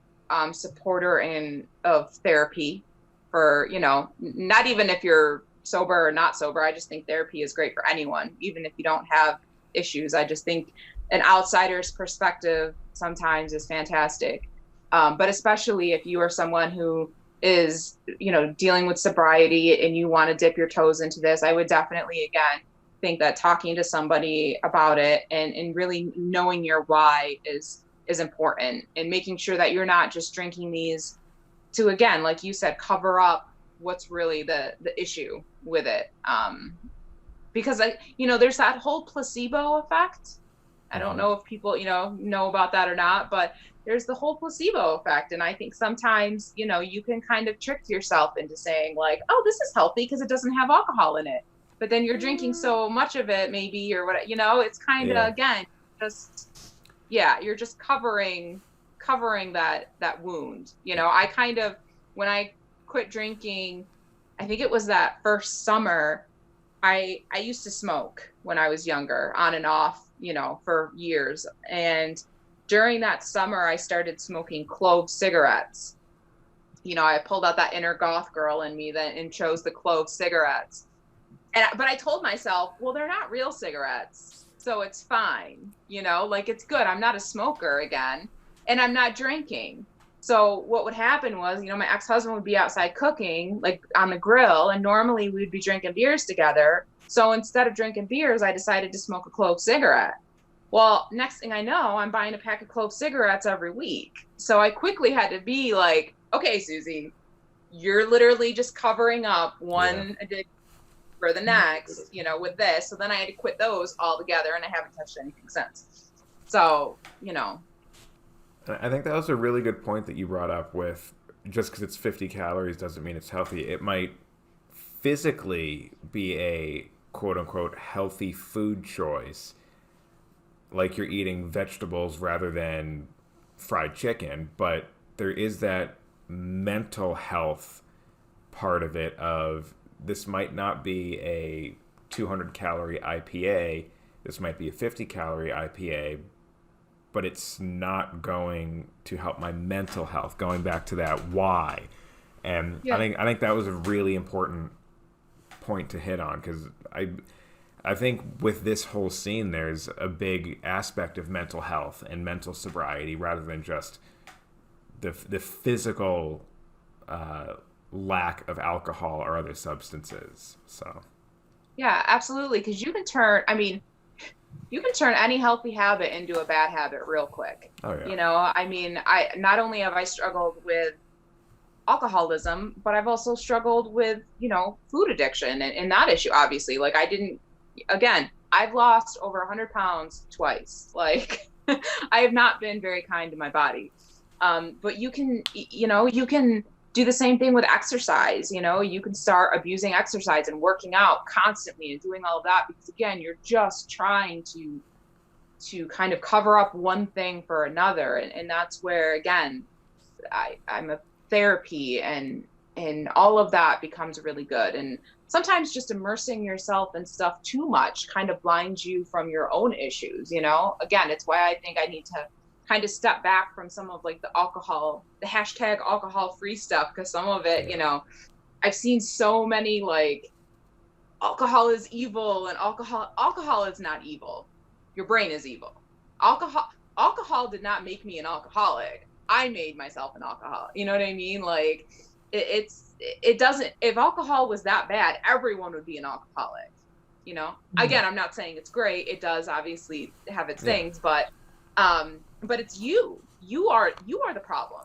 supporter of therapy for, not even if you're sober or not sober. I just think therapy is great for anyone, even if you don't have issues. I just think an outsider's perspective sometimes is fantastic. But especially if you are someone who is, dealing with sobriety and you want to dip your toes into this, I would definitely, again, think that talking to somebody about it and really knowing your why is important, and making sure that you're not just drinking these to, again, like you said, cover up what's really the issue with it. Because there's that whole placebo effect. I don't know if people, know about that or not, but there's the whole placebo effect. And I think sometimes, you can kind of trick yourself into saying like, oh, this is healthy because it doesn't have alcohol in it. But then you're drinking so much of it, maybe, or what, it's kind of, again, you're just covering that wound. I kind of, when I quit drinking, I think it was that first summer, I used to smoke when I was younger, on and off, for years. And during that summer, I started smoking clove cigarettes. I pulled out that inner goth girl in me and chose the clove cigarettes. But I told myself, well, they're not real cigarettes, so it's fine. Like, it's good. I'm not a smoker again, and I'm not drinking. So what would happen was, my ex-husband would be outside cooking, like on the grill, and normally we'd be drinking beers together. So instead of drinking beers, I decided to smoke a clove cigarette. Well, next thing I know, I'm buying a pack of clove cigarettes every week. So I quickly had to be like, okay, Suzie, you're literally just covering up one addiction for the next, with this. So then I had to quit those altogether, and I haven't touched anything since. So, I think that was a really good point that you brought up with, just because it's 50 calories doesn't mean it's healthy. It might physically be a quote-unquote healthy food choice, like you're eating vegetables rather than fried chicken, but there is that mental health part of it of this might not be a 200-calorie IPA, this might be a 50-calorie IPA, but it's not going to help my mental health. Going back to that why, and I think that was a really important point to hit on, because I think with this whole scene, there's a big aspect of mental health and mental sobriety rather than just the physical lack of alcohol or other substances. So yeah, absolutely, because you can turn any healthy habit into a bad habit real quick. Oh, yeah. I not only have I struggled with alcoholism, but I've also struggled with, food addiction and that issue, obviously. Like, I've lost over 100 pounds twice. Like, I have not been very kind to my body. But you can do the same thing with exercise. You can start abusing exercise and working out constantly and doing all of that, because again, you're just trying to kind of cover up one thing for another. And that's where, again, I'm a therapy and all of that becomes really good. And sometimes just immersing yourself in stuff too much kind of blinds you from your own issues. Again, it's why I think I need to kind of step back from some of like the hashtag alcohol free stuff, because some of it, I've seen so many like alcohol is evil, and alcohol is not evil. Your brain is evil. Alcohol did not make me an alcoholic. I made myself an alcoholic. You know what I mean? Like it doesn't, if alcohol was that bad, everyone would be an alcoholic. Again, I'm not saying it's great. It does obviously have its things, but it's you are the problem.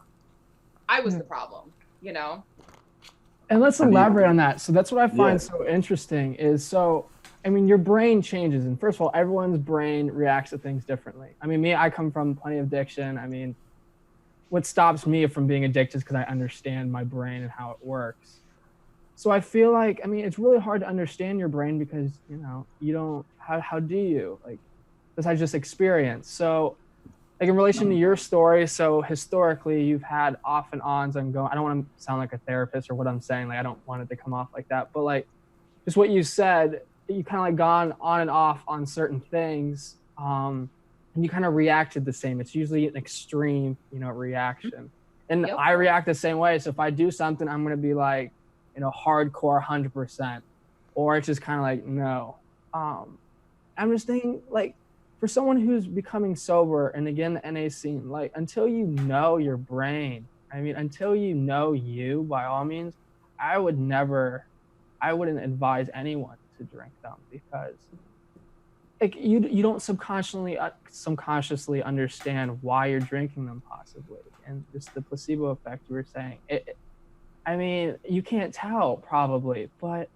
I was the problem, And let's And do you- elaborate on that. So that's what I find Yeah. so interesting is, so, I mean, your brain changes. And first of all, everyone's brain reacts to things differently. I mean, me, I come from plenty of addiction. I mean, what stops me from being addicted is because I understand my brain and how it works. So I feel like, I mean, it's really hard to understand your brain because, you know, you don't, how do you? Like, besides just experience. So, like in relation to your story, so historically you've had off and ons. I don't want to sound like a therapist or what I'm saying. Like, I don't want it to come off like that. But like, just what you said, you kind of like gone on and off on certain things. And you kind of reacted the same. It's usually an extreme, you know, reaction. And Yep. I react the same way. So if I do something, I'm going to be like, you know, hardcore 100%, or it's just kind of like, no. I'm just thinking, like, for someone who's becoming sober, and again, the NA scene, like, until you know your brain, I mean, until you know you, by all means, I wouldn't advise anyone to drink them, because like you don't subconsciously understand why you're drinking them, possibly. And just the placebo effect you were saying, I mean, you can't tell probably, but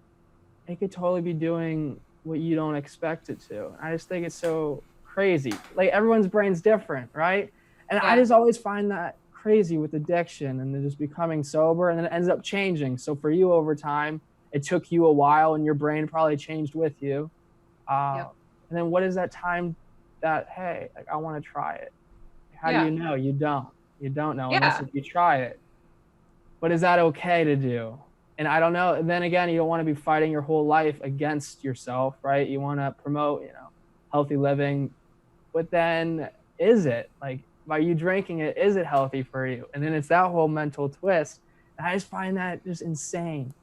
it could totally be doing what you don't expect it to. I just think it's so crazy. Like, everyone's brain's different, right? And I just always find that crazy with addiction, and then just becoming sober, and then it ends up changing. So for you, over time, it took you a while, and your brain probably changed with you. And then what is that time that, hey, like, I want to try it? How do you know? You don't know unless if you try it. But is that okay to do? And I don't know. And then again, you don't want to be fighting your whole life against yourself, right? You want to promote, you know, healthy living. But then, is it, like, by you drinking it, is it healthy for you? And then it's that whole mental twist. And I just find that just insane.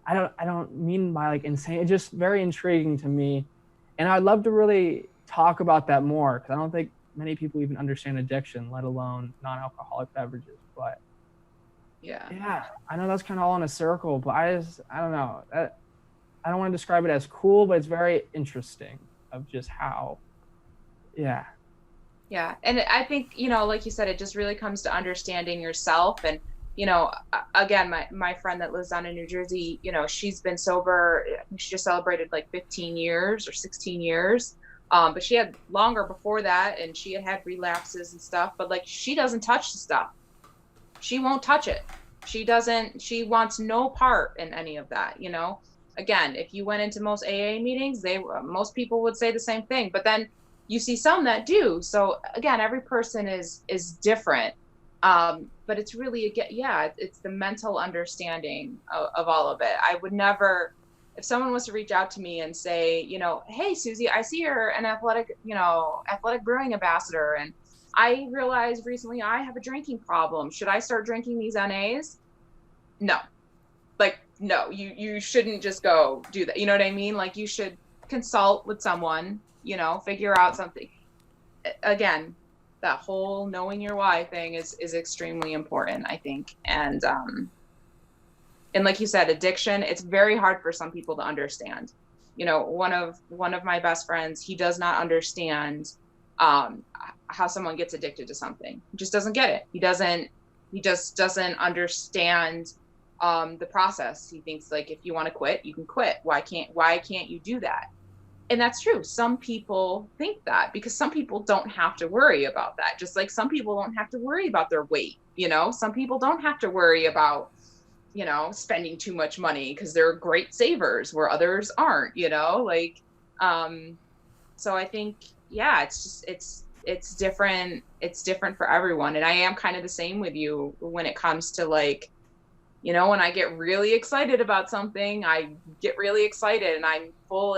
I don't mean by like insane. It's just very intriguing to me. And I'd love to really talk about that more, because I don't think many people even understand addiction, let alone non-alcoholic beverages. But yeah, I know that's kind of all in a circle, but I don't know. I don't want to describe it as cool, but it's very interesting of just how, yeah. Yeah. And I think, you know, like you said, it just really comes to understanding yourself. And, you know, again, my friend that lives down in New Jersey, you know, she's been sober. I think she just celebrated like 15 years or 16 years. But she had longer before that, and she had relapses and stuff, but like, she doesn't touch the stuff. She won't touch it. She wants no part in any of that, you know? Again, if you went into most AA meetings, most people would say the same thing, but then you see some that do. So again, every person is different. But it's really, it's the mental understanding of all of it. I would never, if someone was to reach out to me and say, you know, hey, Suzie, I see you're an athletic brewing ambassador, and I realized recently I have a drinking problem. Should I start drinking these NAs? No. Like, no, you shouldn't just go do that. You know what I mean? Like, you should consult with someone, you know, figure out something. Again, that whole knowing your why thing is extremely important, I think. And like you said, addiction, it's very hard for some people to understand. You know, one of my best friends, he does not understand how someone gets addicted to something. He just doesn't get it. He just doesn't understand the process. He thinks, like, if you want to quit, you can quit. Why can't you do that? And that's true. Some people think that, because some people don't have to worry about that. Just like some people don't have to worry about their weight. You know, some people don't have to worry about, you know, spending too much money because they're great savers where others aren't, you know, like, so I think, yeah, it's different. It's different for everyone. And I am kind of the same with you when it comes to, like, you know, when I get really excited about something, I get really excited and I'm all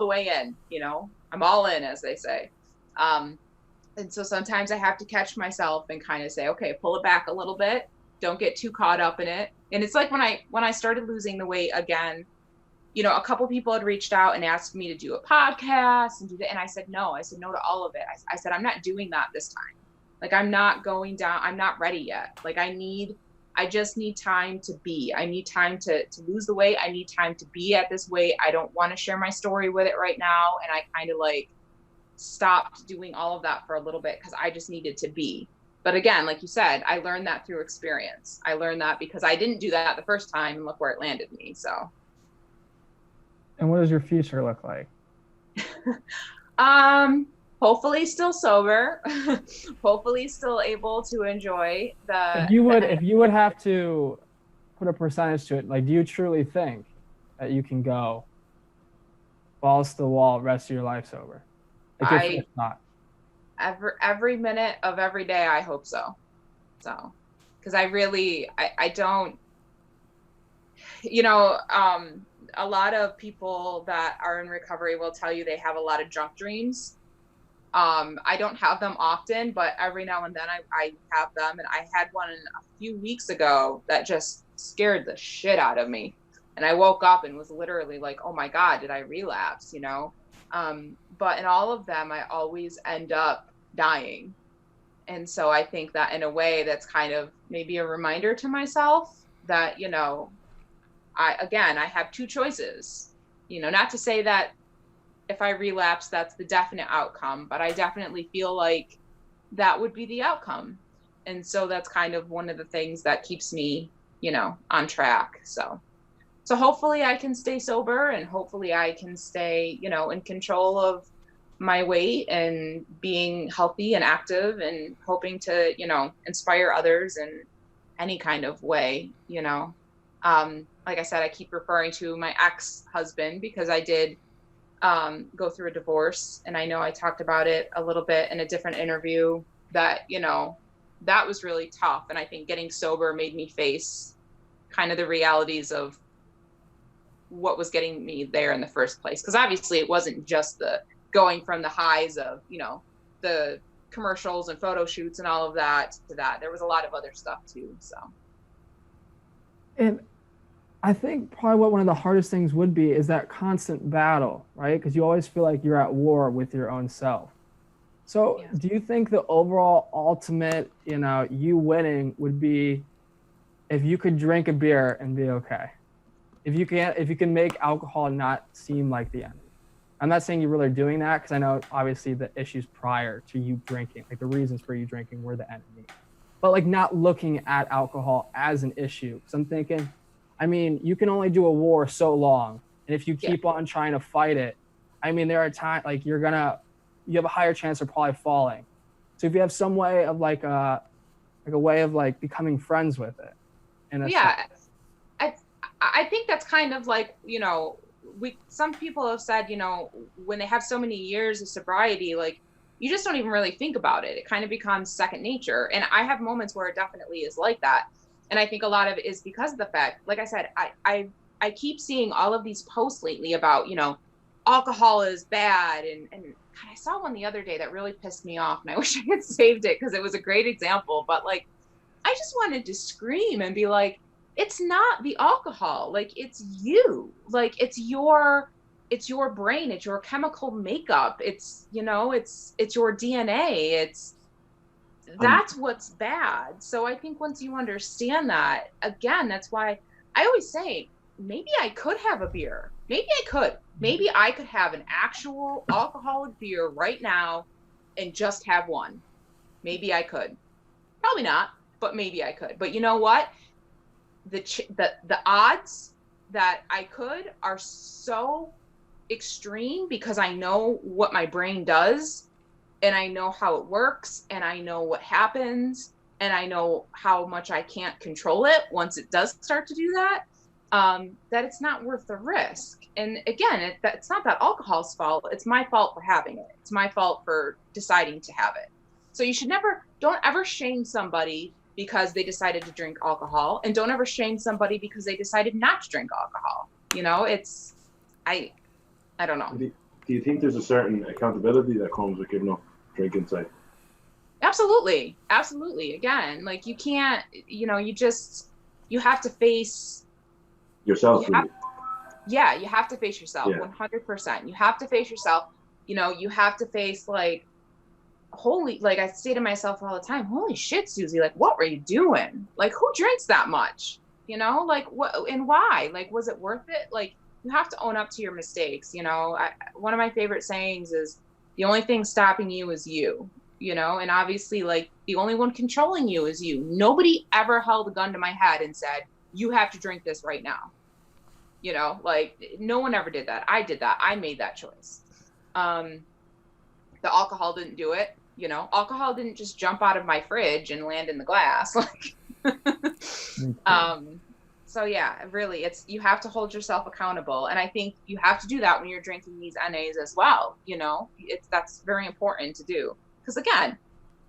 the way in, you know, I'm all in, as they say. And so sometimes I have to catch myself and kind of say, okay, pull it back a little bit. Don't get too caught up in it. And it's like when I started losing the weight again, you know, a couple people had reached out and asked me to do a podcast and do that. And I said no to all of it. I said, I'm not doing that this time. Like, I'm not going down. I'm not ready yet. Like, I just need time to be. I need time to lose the weight. I need time to be at this weight. I don't want to share my story with it right now. And I kind of like stopped doing all of that for a little bit because I just needed to be. But again, like you said, I learned that through experience. I learned that because I didn't do that the first time, and look where it landed me. So. And what does your future look like? Hopefully still sober. Hopefully still able to enjoy If you would have to put a percentage to it, like, do you truly think that you can go balls to the wall rest of your life sober? Like, your first thought. Every minute of every day, I hope so. So, because I don't, a lot of people that are in recovery will tell you they have a lot of drunk dreams. I don't have them often, but every now and then I have them. And I had one a few weeks ago that just scared the shit out of me. And I woke up and was literally like, oh my God, did I relapse? But in all of them, I always end up dying. And so I think that in a way that's kind of maybe a reminder to myself that, I have two choices, not to say that if I relapse, that's the definite outcome, but I definitely feel like that would be the outcome. And so that's kind of one of the things that keeps me, on track. So hopefully I can stay sober, and hopefully I can stay, in control of my weight and being healthy and active, and hoping to, inspire others in any kind of way, Like I said, I keep referring to my ex-husband because I did go through a divorce, and I know I talked about it a little bit in a different interview that, that was really tough. And I think getting sober made me face kind of the realities of what was getting me there in the first place. Because obviously it wasn't just the going from the highs of, the commercials and photo shoots and all of that to that. There was a lot of other stuff too. So. And I think probably what one of the hardest things would be is that constant battle, right? Because you always feel like you're at war with your own self. So yeah. Do you think the overall ultimate, you winning would be if you could drink a beer and be okay? If you can make alcohol not seem like the enemy. I'm not saying you really are doing that, because I know obviously the issues prior to you drinking, like the reasons for you drinking, were the enemy. But like not looking at alcohol as an issue. Because I'm thinking, you can only do a war so long. And if you keep on trying to fight it, there are times like you have a higher chance of probably falling. So if you have some way of like a way of like becoming friends with it. I think that's kind of like, some people have said, when they have so many years of sobriety, like you just don't even really think about it. It kind of becomes second nature. And I have moments where it definitely is like that. And I think a lot of it is because of the fact, like I said, I keep seeing all of these posts lately about, alcohol is bad. And God, I saw one the other day that really pissed me off, and I wish I had saved it because it was a great example. But like, I just wanted to scream and be like, it's not the alcohol. Like, it's you. Like, it's your brain. It's your chemical makeup. It's, it's your DNA. That's what's bad. So I think once you understand that, again, that's why I always say, maybe I could have a beer. Maybe I could. Maybe I could have an actual alcoholic beer right now and just have one. Maybe I could. Probably not, but maybe I could. But you know what? The odds that I could are so extreme because I know what my brain does, and I know how it works, and I know what happens, and I know how much I can't control it once it does start to do that, that it's not worth the risk. And again, it's not that alcohol's fault. It's my fault for having it. It's my fault for deciding to have it. So don't ever shame somebody because they decided to drink alcohol, and don't ever shame somebody because they decided not to drink alcohol. I don't know. Do you think there's a certain accountability that comes with giving up drinking, say? Absolutely. Again, like you can't, you have to face yourself. You have to face yourself 100%. You have to face yourself. You have to face like I say to myself all the time, holy shit, Suzie, like, what were you doing? Like, who drinks that much? Like, what and why? Like, was it worth it? Like, you have to own up to your mistakes. One of my favorite sayings is, the only thing stopping you is you. and obviously like the only one controlling you is you. Nobody ever held a gun to my head and said, you have to drink this right now. Like no one ever did that. I did that. I made that choice. The alcohol didn't do it. Alcohol didn't just jump out of my fridge and land in the glass. Like, so yeah, really, you have to hold yourself accountable. And I think you have to do that when you're drinking these NAs as well. That's very important to do. Because again,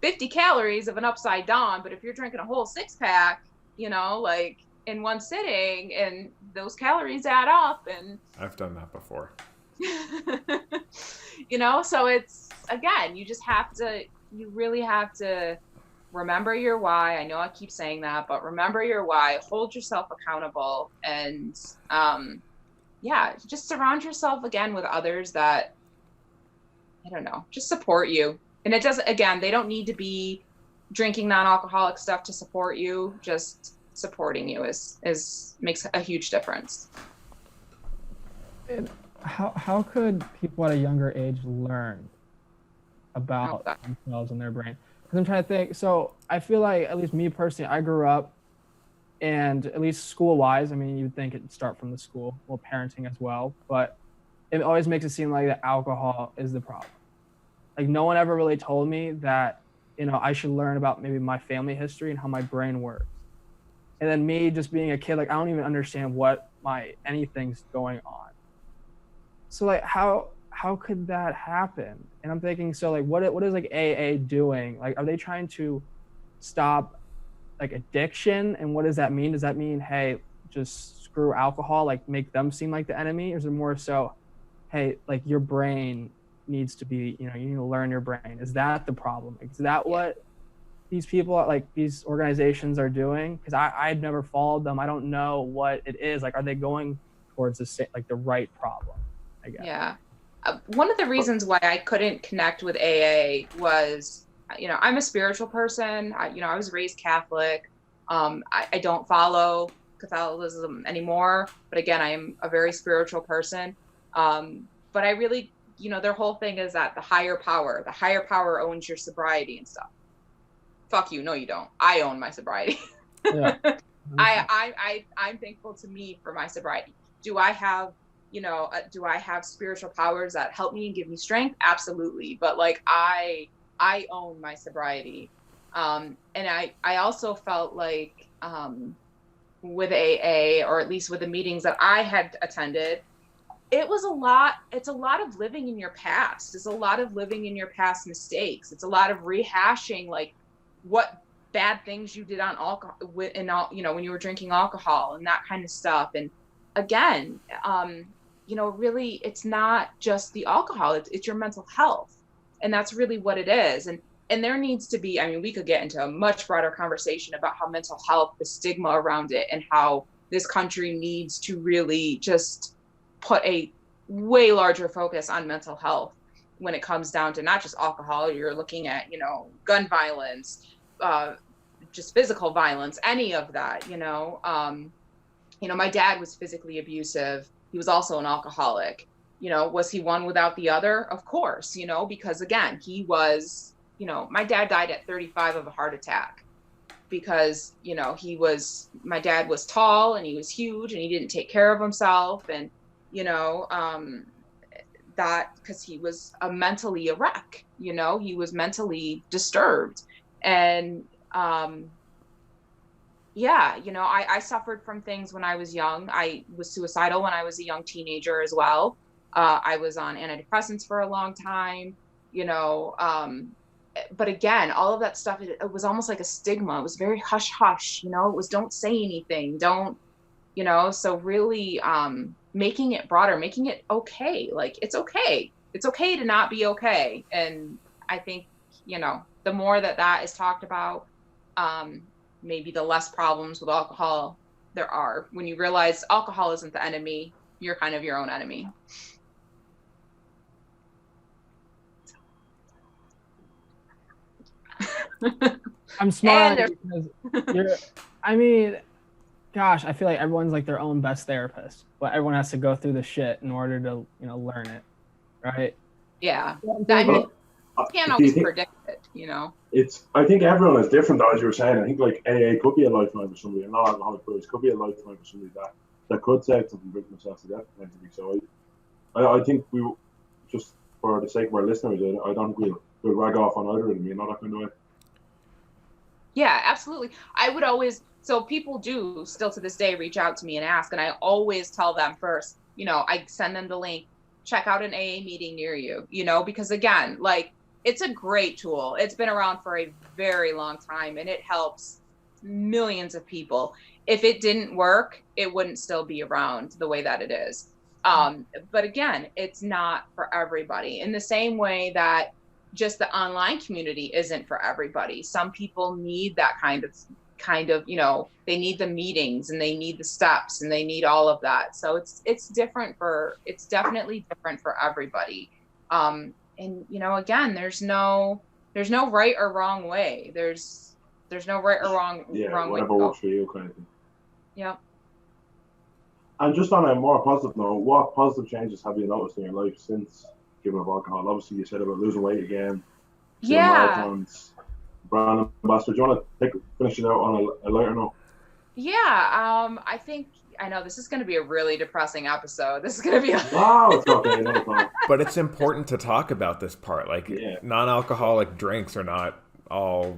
50 calories of an upside down, but if you're drinking a whole 6-pack, like in one sitting, and those calories add up. And I've done that before. So it's, again, you really have to remember your why. I know I keep saying that, but remember your why, hold yourself accountable, and just surround yourself again with others that, I don't know, just support you. And it doesn't, again, they don't need to be drinking non-alcoholic stuff to support you. Just supporting you makes a huge difference. And how could people at a younger age learn about themselves and their brain? Because I'm trying to think. So I feel like, at least me personally, I grew up, and at least school-wise, I mean, you'd think it'd start from the school, well, parenting as well, but it always makes it seem like that alcohol is the problem. Like no one ever really told me that, I should learn about maybe my family history and how my brain works. And then me just being a kid, like I don't even understand what anything's going on. So like how could that happen? And I'm thinking, so like what is like AA doing? Like, are they trying to stop like addiction? And what does that mean? Does that mean, hey, just screw alcohol, like make them seem like the enemy? Or is it more so, hey, like your brain needs to be, you need to learn your brain? Is that the problem? Is that what these people, like these organizations, are doing? Because I've never followed them. I don't know what it is. Like, are they going towards the right problem, I guess? Yeah. One of the reasons why I couldn't connect with AA was, I'm a spiritual person. I was raised Catholic. I don't follow Catholicism anymore, but again, I am a very spiritual person. But I really, their whole thing is that the higher power owns your sobriety and stuff. Fuck you. No, you don't. I own my sobriety. Yeah. I'm thankful to me for my sobriety. Do I have spiritual powers that help me and give me strength? Absolutely. But like, I own my sobriety. And I also felt like, with AA, or at least with the meetings that I had attended, it's a lot of living in your past. It's a lot of living in your past mistakes. It's a lot of rehashing, like, what bad things you did on alcohol, when you were drinking alcohol and that kind of stuff. And again, really, it's not just the alcohol, it's your mental health. And that's really what it is. And there needs to be, we could get into a much broader conversation about how mental health, the stigma around it, and how this country needs to really just put a way larger focus on mental health when it comes down to not just alcohol. You're looking at, gun violence, just physical violence, any of that, my dad was physically abusive. He was also an alcoholic. Was he one without the other? Of course, because again, he was, my dad died at 35 of a heart attack because, my dad was tall and he was huge and he didn't take care of himself. And, that because he was mentally a wreck, he was mentally disturbed. And, I suffered from things when I was young. I was suicidal when I was a young teenager as well. I was on antidepressants for a long time, but again, all of that stuff, it was almost like a stigma. It was very hush hush, it was, don't say anything, don't, so really, making it broader, making it okay. Like, it's okay to not be okay. And I think, the more that is talked about, maybe the less problems with alcohol there are. When you realize alcohol isn't the enemy, you're kind of your own enemy. I'm smiling because gosh, I feel like everyone's like their own best therapist, but everyone has to go through the shit in order to, learn it. Right. Yeah. can't Do you always think predict it, you know. I think everyone is different, though, as you were saying. I think like AA could be a lifeline for somebody, and non-alcoholic brews could be a lifeline for somebody that could say something bring themselves to death potentially. So I think we just for the sake of our listeners, I don't think we'll rag off on either of them, you know, that kind of way. Yeah, absolutely. I would always, so people do still to this day reach out to me and ask, and I always tell them first, you know, I send them the link, check out an AA meeting near you, you know, because again, like it's a great tool. It's been around for a very long time and it helps millions of people. If it didn't work, it wouldn't still be around the way that it is. But again, it's not for everybody in the same way that just the online community isn't for everybody. Some people need that kind of, you know, they need the meetings and they need the steps and they need all of that. So it's definitely different for everybody. And you know, again, there's no right or wrong way. There's no right or wrong way whatever to go. works for you, kind of thing. Yeah. And just on a more positive note, what positive changes have you noticed in your life since giving up alcohol? Obviously, you said about losing weight again, Yeah. marathons, brand ambassador. Do you want to finish it out on a lighter note? Yeah. I know this is going to be a really depressing episode. This is going to be Wow, it's okay, no problem. But it's important to talk about this part. Like, non-alcoholic drinks are not all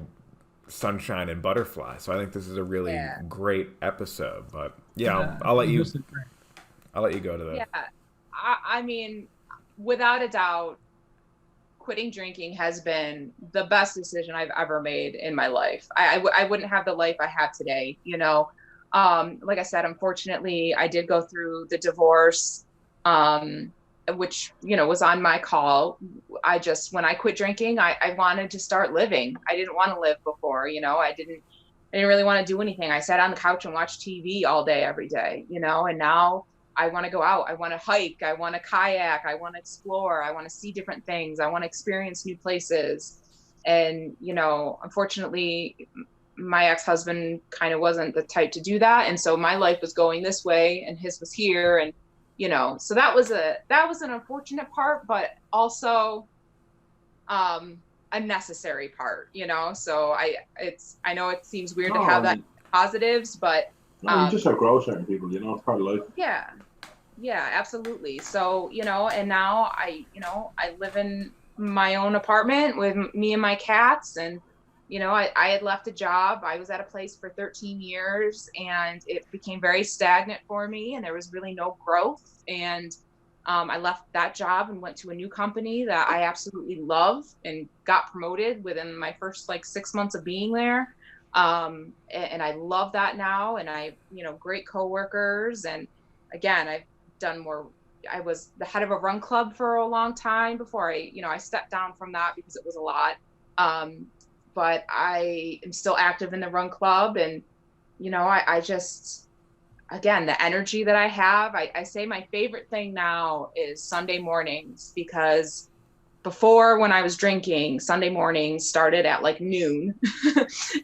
sunshine and butterfly. So I think this is a really great episode. But I'll let you go to that. Yeah. I mean, without a doubt, quitting drinking has been the best decision I've ever made in my life. I wouldn't have the life I have today, you know. Like I said, unfortunately, I did go through the divorce, which, you know, was on my call. When I quit drinking, I wanted to start living. I didn't want to live before, you know, I didn't really want to do anything. I sat on the couch and watched TV all day, every day, you know, and now I want to go out. I want to hike. I want to kayak. I want to explore. I want to see different things. I want to experience new places. And, you know, unfortunately, my ex-husband kind of wasn't the type to do that. And so my life was going this way and his was here. And, you know, so that was an unfortunate part, but also, a necessary part, you know? So I know it seems weird to have that positives, but you just outgrow certain people, you know, it's part of life. Yeah, absolutely. So, you know, and now I live in my own apartment with me and my cats. And, you know, I had left a job. I was at a place for 13 years and it became very stagnant for me and there was really no growth. And I left that job and went to a new company that I absolutely love and got promoted within my first 6 months of being there. And I love that now. And I, you know, great coworkers. And again, I've done more. I was the head of a run club for a long time before I stepped down from that because it was a lot. But I am still active in the run club. And, you know, I just, again, the energy that I have, I say my favorite thing now is Sunday mornings, because before, when I was drinking, Sunday mornings started at noon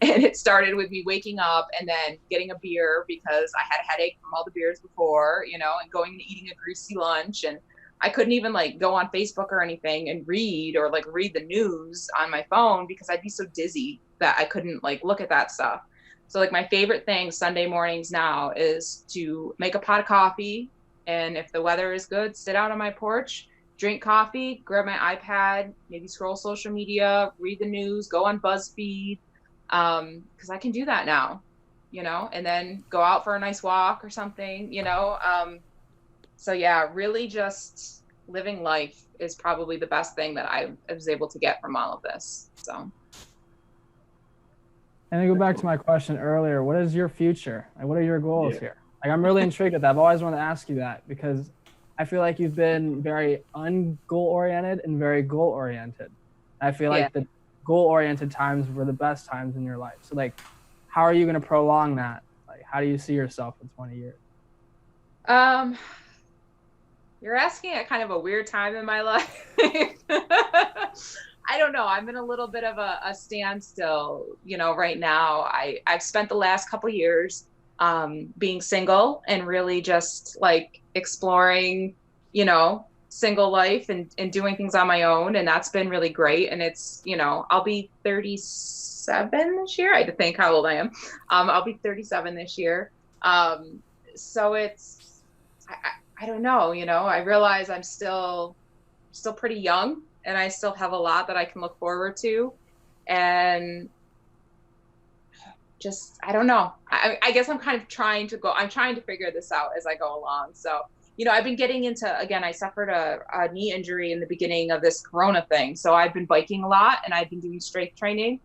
and it started with me waking up and then getting a beer because I had a headache from all the beers before, you know, and going and eating a greasy lunch. And I couldn't even go on Facebook or anything and read or read the news on my phone because I'd be so dizzy that I couldn't look at that stuff. So my favorite thing Sunday mornings now is to make a pot of coffee. And if the weather is good, sit out on my porch, drink coffee, grab my iPad, maybe scroll social media, read the news, go on BuzzFeed, because I can do that now, you know, and then go out for a nice walk or something, you know. So yeah, really just living life is probably the best thing that I was able to get from all of this. So. And to go back to my question earlier, what is your future? What are your goals here? I'm really intrigued with that. I've always wanted to ask you that because I feel like you've been very ungoal oriented and very goal oriented. I feel like the goal oriented times were the best times in your life. So how are you going to prolong that? How do you see yourself in 20 years? You're asking at kind of a weird time in my life. I don't know. I'm in a little bit of a standstill, you know, right now. I've spent the last couple of years being single and really just exploring, you know, single life and doing things on my own. And that's been really great. And it's, I'll be 37 this year. I had to think how old I am. I'll be 37 this year. So it's, I don't know, I realize I'm still pretty young and I still have a lot that I can look forward to. And just, I don't know. I guess I'm trying to figure this out as I go along. So, I've been getting into, again, I suffered a knee injury in the beginning of this Corona thing. So I've been biking a lot and I've been doing strength training.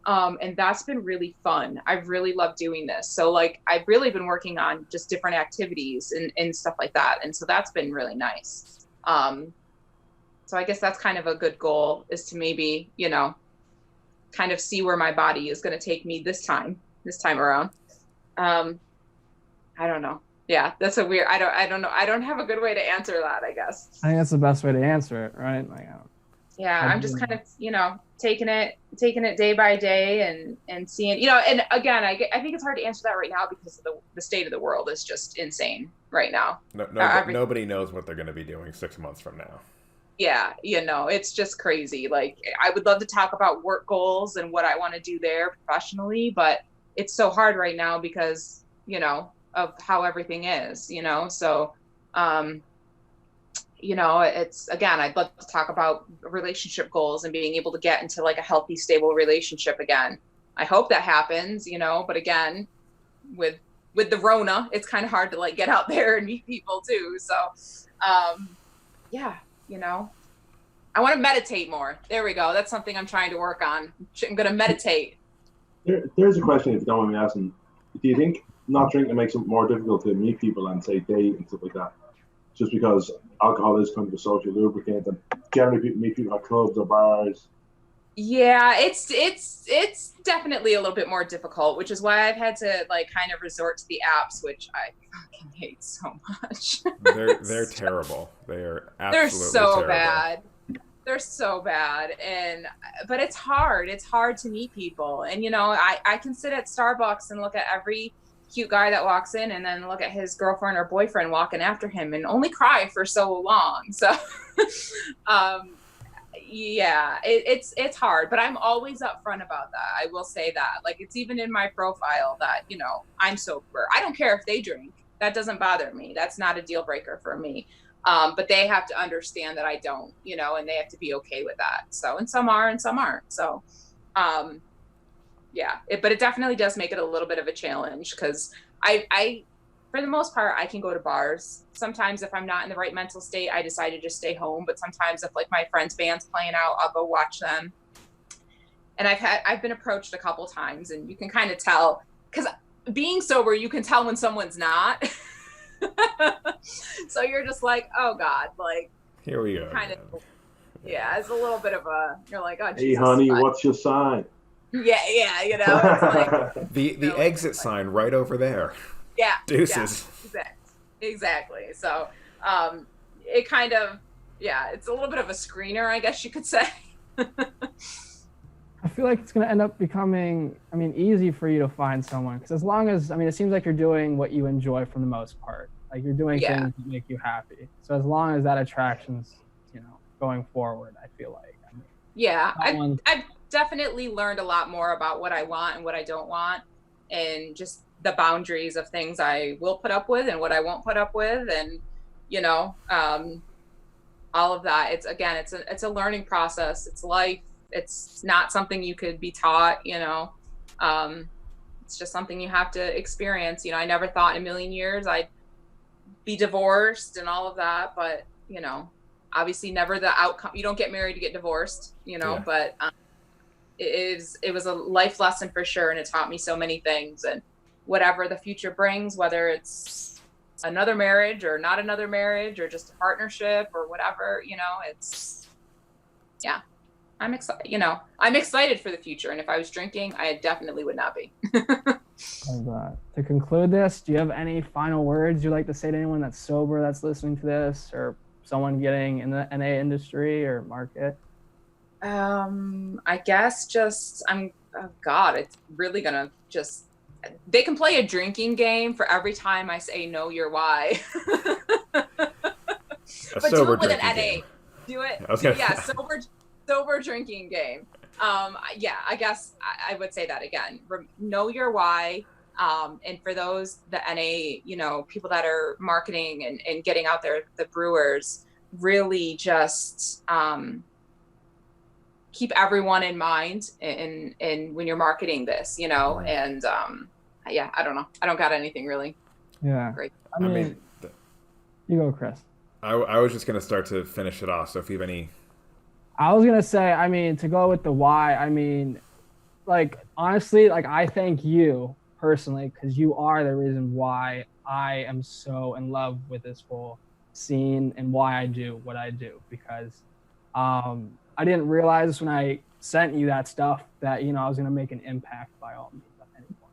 And that's been really fun. I've really loved doing this. So like, I've really been working on just different activities and stuff like that. And so that's been really nice. So I guess that's kind of a good goal, is to maybe, kind of see where my body is going to take me this time around. I don't know. Yeah, that's a weird, I don't know. I don't have a good way to answer that, I guess. I think that's the best way to answer it, right? Like, yeah, I'm just kind of, taking it day by day and seeing, and again, I think it's hard to answer that right now because of the state of the world is just insane right now. Nobody knows what they're going to be doing 6 months from now. Yeah, it's just crazy. Like, I would love to talk about work goals and what I want to do there professionally, but it's so hard right now because, of how everything is, so, it's, again, I'd love to talk about relationship goals and being able to get into like a healthy, stable relationship again. I hope that happens, but again, with the Rona, it's kind of hard to like get out there and meet people too. So, yeah, I want to meditate more. There we go. That's something I'm trying to work on. I'm going to meditate. There's a question, if you don't mind me asking. Do you think not drinking makes it more difficult to meet people and say date and stuff like that? Just because alcohol is kind of a social lubricant, and generally people meet people at clubs or bars. Yeah, it's definitely a little bit more difficult, which is why I've had to like kind of resort to the apps, which I fucking hate so much. They're terrible. They are absolutely terrible. Bad. They're so bad. But it's hard. It's hard to meet people. And I can sit at Starbucks and look at every cute guy that walks in and then look at his girlfriend or boyfriend walking after him and only cry for so long. So yeah, it's hard, but I'm always upfront about that. I will say that. Like, it's even in my profile that, I'm sober. I don't care if they drink. That doesn't bother me. That's not a deal breaker for me. But they have to understand that I don't, and they have to be okay with that. So, and some are and some aren't. So, yeah, but it definitely does make it a little bit of a challenge because I, for the most part, I can go to bars. Sometimes if I'm not in the right mental state, I decide to just stay home. But sometimes if like my friend's band's playing out, I'll go watch them. And I've been approached a couple times, and you can kind of tell, because being sober, you can tell when someone's not. So you're just like, oh God, like, here we go. Kind of, yeah, it's a little bit of you're like, oh, hey, Jesus, honey, what's your sign? Yeah, it's like the exit sign right over there. Yeah. Deuces. Yeah, exactly. So, it kind of, it's a little bit of a screener, I guess you could say. I feel like it's going to end up becoming, easy for you to find someone. Because as long as, it seems like you're doing what you enjoy for the most part. Like, you're doing things that make you happy. So as long as that attraction's, going forward, I feel like. I've definitely learned a lot more about what I want and what I don't want. And just the boundaries of things I will put up with and what I won't put up with. And, all of that. It's a learning process. It's life. It's not something you could be taught, it's just something you have to experience. I never thought in a million years I'd be divorced and all of that, but, obviously never the outcome. You don't get married to get divorced, but it was a life lesson for sure. And it taught me so many things, and whatever the future brings, whether it's another marriage or not another marriage or just a partnership or whatever, I'm excited. I'm excited for the future. And if I was drinking, I definitely would not be. To conclude this, do you have any final words you'd like to say to anyone that's sober, that's listening to this, or someone getting in the NA industry or market? I guess just, it's really gonna just, they can play a drinking game for every time I say, know your why. A but do sober it with an drinking NA. game. Do it. Okay. Yeah, sober drinking game. Yeah, I guess I would say that again. Know your why. And for those, the NA, people that are marketing and getting out there, the brewers, really just keep everyone in mind and when you're marketing this, and yeah, I don't know. I don't got anything really. Yeah. Great. I mean you go, Chris. I was just gonna start to finish it off. So if you have any, I was gonna say, I mean, to go with the why, I mean, like honestly, like I thank you personally because you are the reason why I am so in love with this whole scene and why I do what I do. Because I didn't realize when I sent you that stuff that I was gonna make an impact by all means at any point,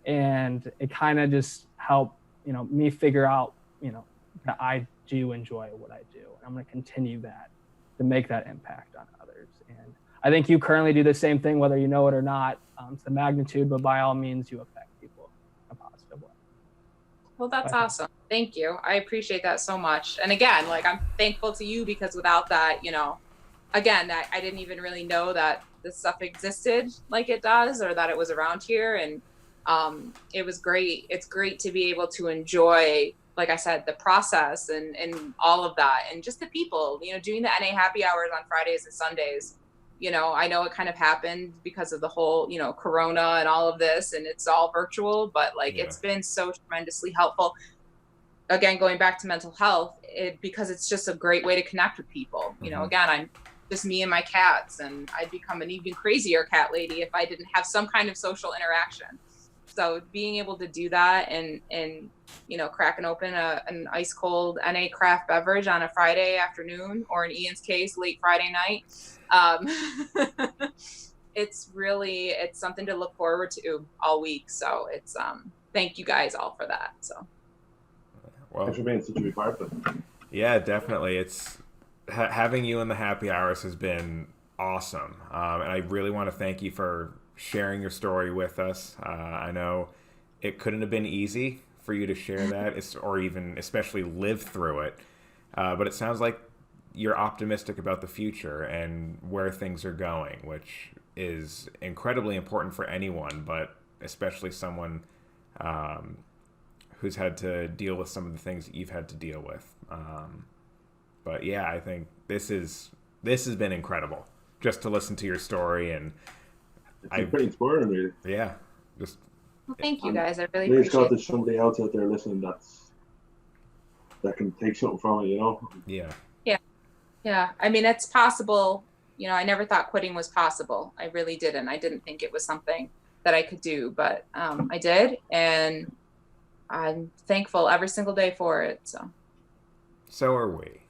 and it kind of just helped me figure out that I do enjoy what I do, and I'm gonna continue that to make that impact on others. And I think you currently do the same thing, whether you know it or not, to the magnitude, but by all means, you affect people in a positive way. Well, that's awesome. Thank you. I appreciate that so much. And again, like I'm thankful to you because without that, again, that I didn't even really know that this stuff existed like it does, or that it was around here. And it was great. It's great to be able to enjoy, like I said, the process and all of that, and just the people, doing the NA happy hours on Fridays and Sundays. I know it kind of happened because of the whole, Corona and all of this, and it's all virtual, but it's been so tremendously helpful. Again, going back to mental health, because it's just a great way to connect with people. Again, I'm just me and my cats, and I'd become an even crazier cat lady if I didn't have some kind of social interaction. So being able to do that and cracking open an ice cold NA craft beverage on a Friday afternoon, or in Ian's case, late Friday night, it's something to look forward to all week. So it's thank you guys all for that. So thanks for being such a big part of it. Yeah, definitely. It's having you in the happy hours has been awesome, and I really want to thank you for sharing your story with us. I know it couldn't have been easy for you to share that, or even especially live through it. But it sounds like you're optimistic about the future and where things are going, which is incredibly important for anyone, but especially someone who's had to deal with some of the things that you've had to deal with. But yeah, I think this has been incredible just to listen to your story, and it's pretty inspiring, really. Yeah, just. Well, thank you guys. I really Please appreciate God, there's somebody else out there listening that can take something from it, Yeah. Yeah. I mean, it's possible. I never thought quitting was possible. I really didn't. I didn't think it was something that I could do, but I did, and I'm thankful every single day for it. So are we.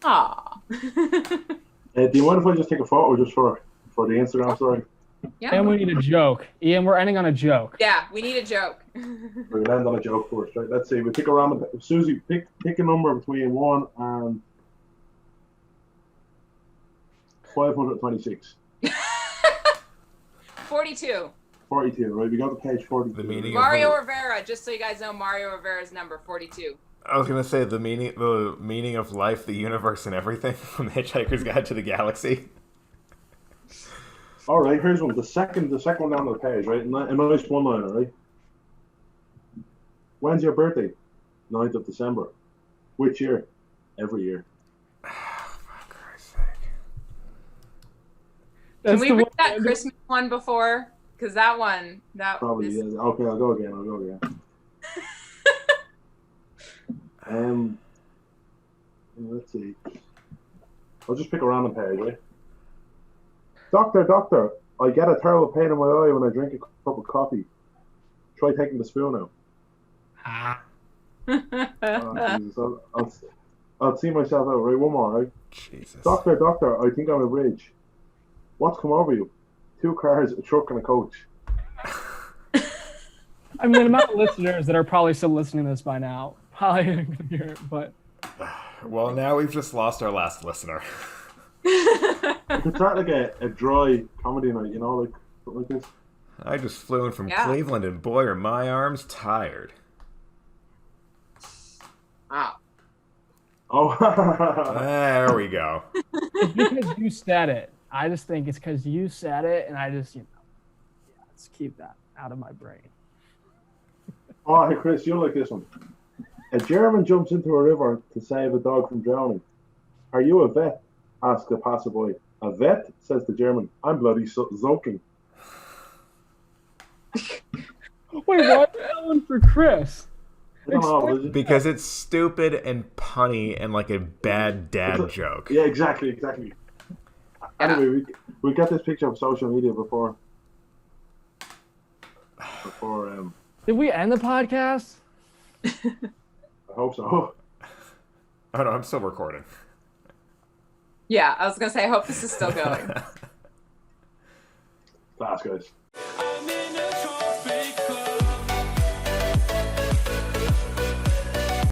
Aw. Do you mind if I just take a photo just for the Instagram story? Yeah. And we need a joke. Ian, we're ending on a joke. Yeah, we need a joke. We're gonna end on a joke first, right? Let's see. We pick a random. Susie, pick a number between 1 and 526. 42. 42, right? We got the page 42. The meaning Mario of Rivera, just so you guys know, Mario Rivera's number 42. I was gonna say the meaning of life, the universe, and everything from Hitchhiker's Guide to the Galaxy. All right, here's one. The second one down the page, right? A nice one-liner, right? When's your birthday? 9th of December. Which year? Every year. For Christ's sake. Can we read that Christmas one before? Because that one, Probably, yeah. Okay, I'll go again. Let's see. I'll just pick a random page, right? Doctor, I get a terrible pain in my eye when I drink a cup of coffee. Try taking the spoon out. Jesus. I'll see myself out, right? One more, right? Jesus. Doctor, I think I'm a bridge. What's come over you? 2 cars, a truck, and a coach. I mean, the amount of listeners that are probably still listening to this by now probably didn't hear it, but. Well, now we've just lost our last listener. It's not like a dry comedy night, like something like this. I just flew in from Cleveland, and boy, are my arms tired. Wow. Oh, There we go. It's because you said it. I just think it's because you said it, and I just, let's keep that out of my brain. oh, hey Chris, you'll like this one. A German jumps into a river to save a dog from drowning. Are you a vet? Asks a passerby. A vet, says the German. I'm bloody soaking. Wait, why are you going for Chris? I don't know, Because it's stupid and punny and like a bad dad joke. yeah, exactly. Anyway, we got this picture of social media before. Did we end the podcast? I hope so. Oh no, I'm still recording. Yeah, I was gonna say, I hope this is still going. Class, guys.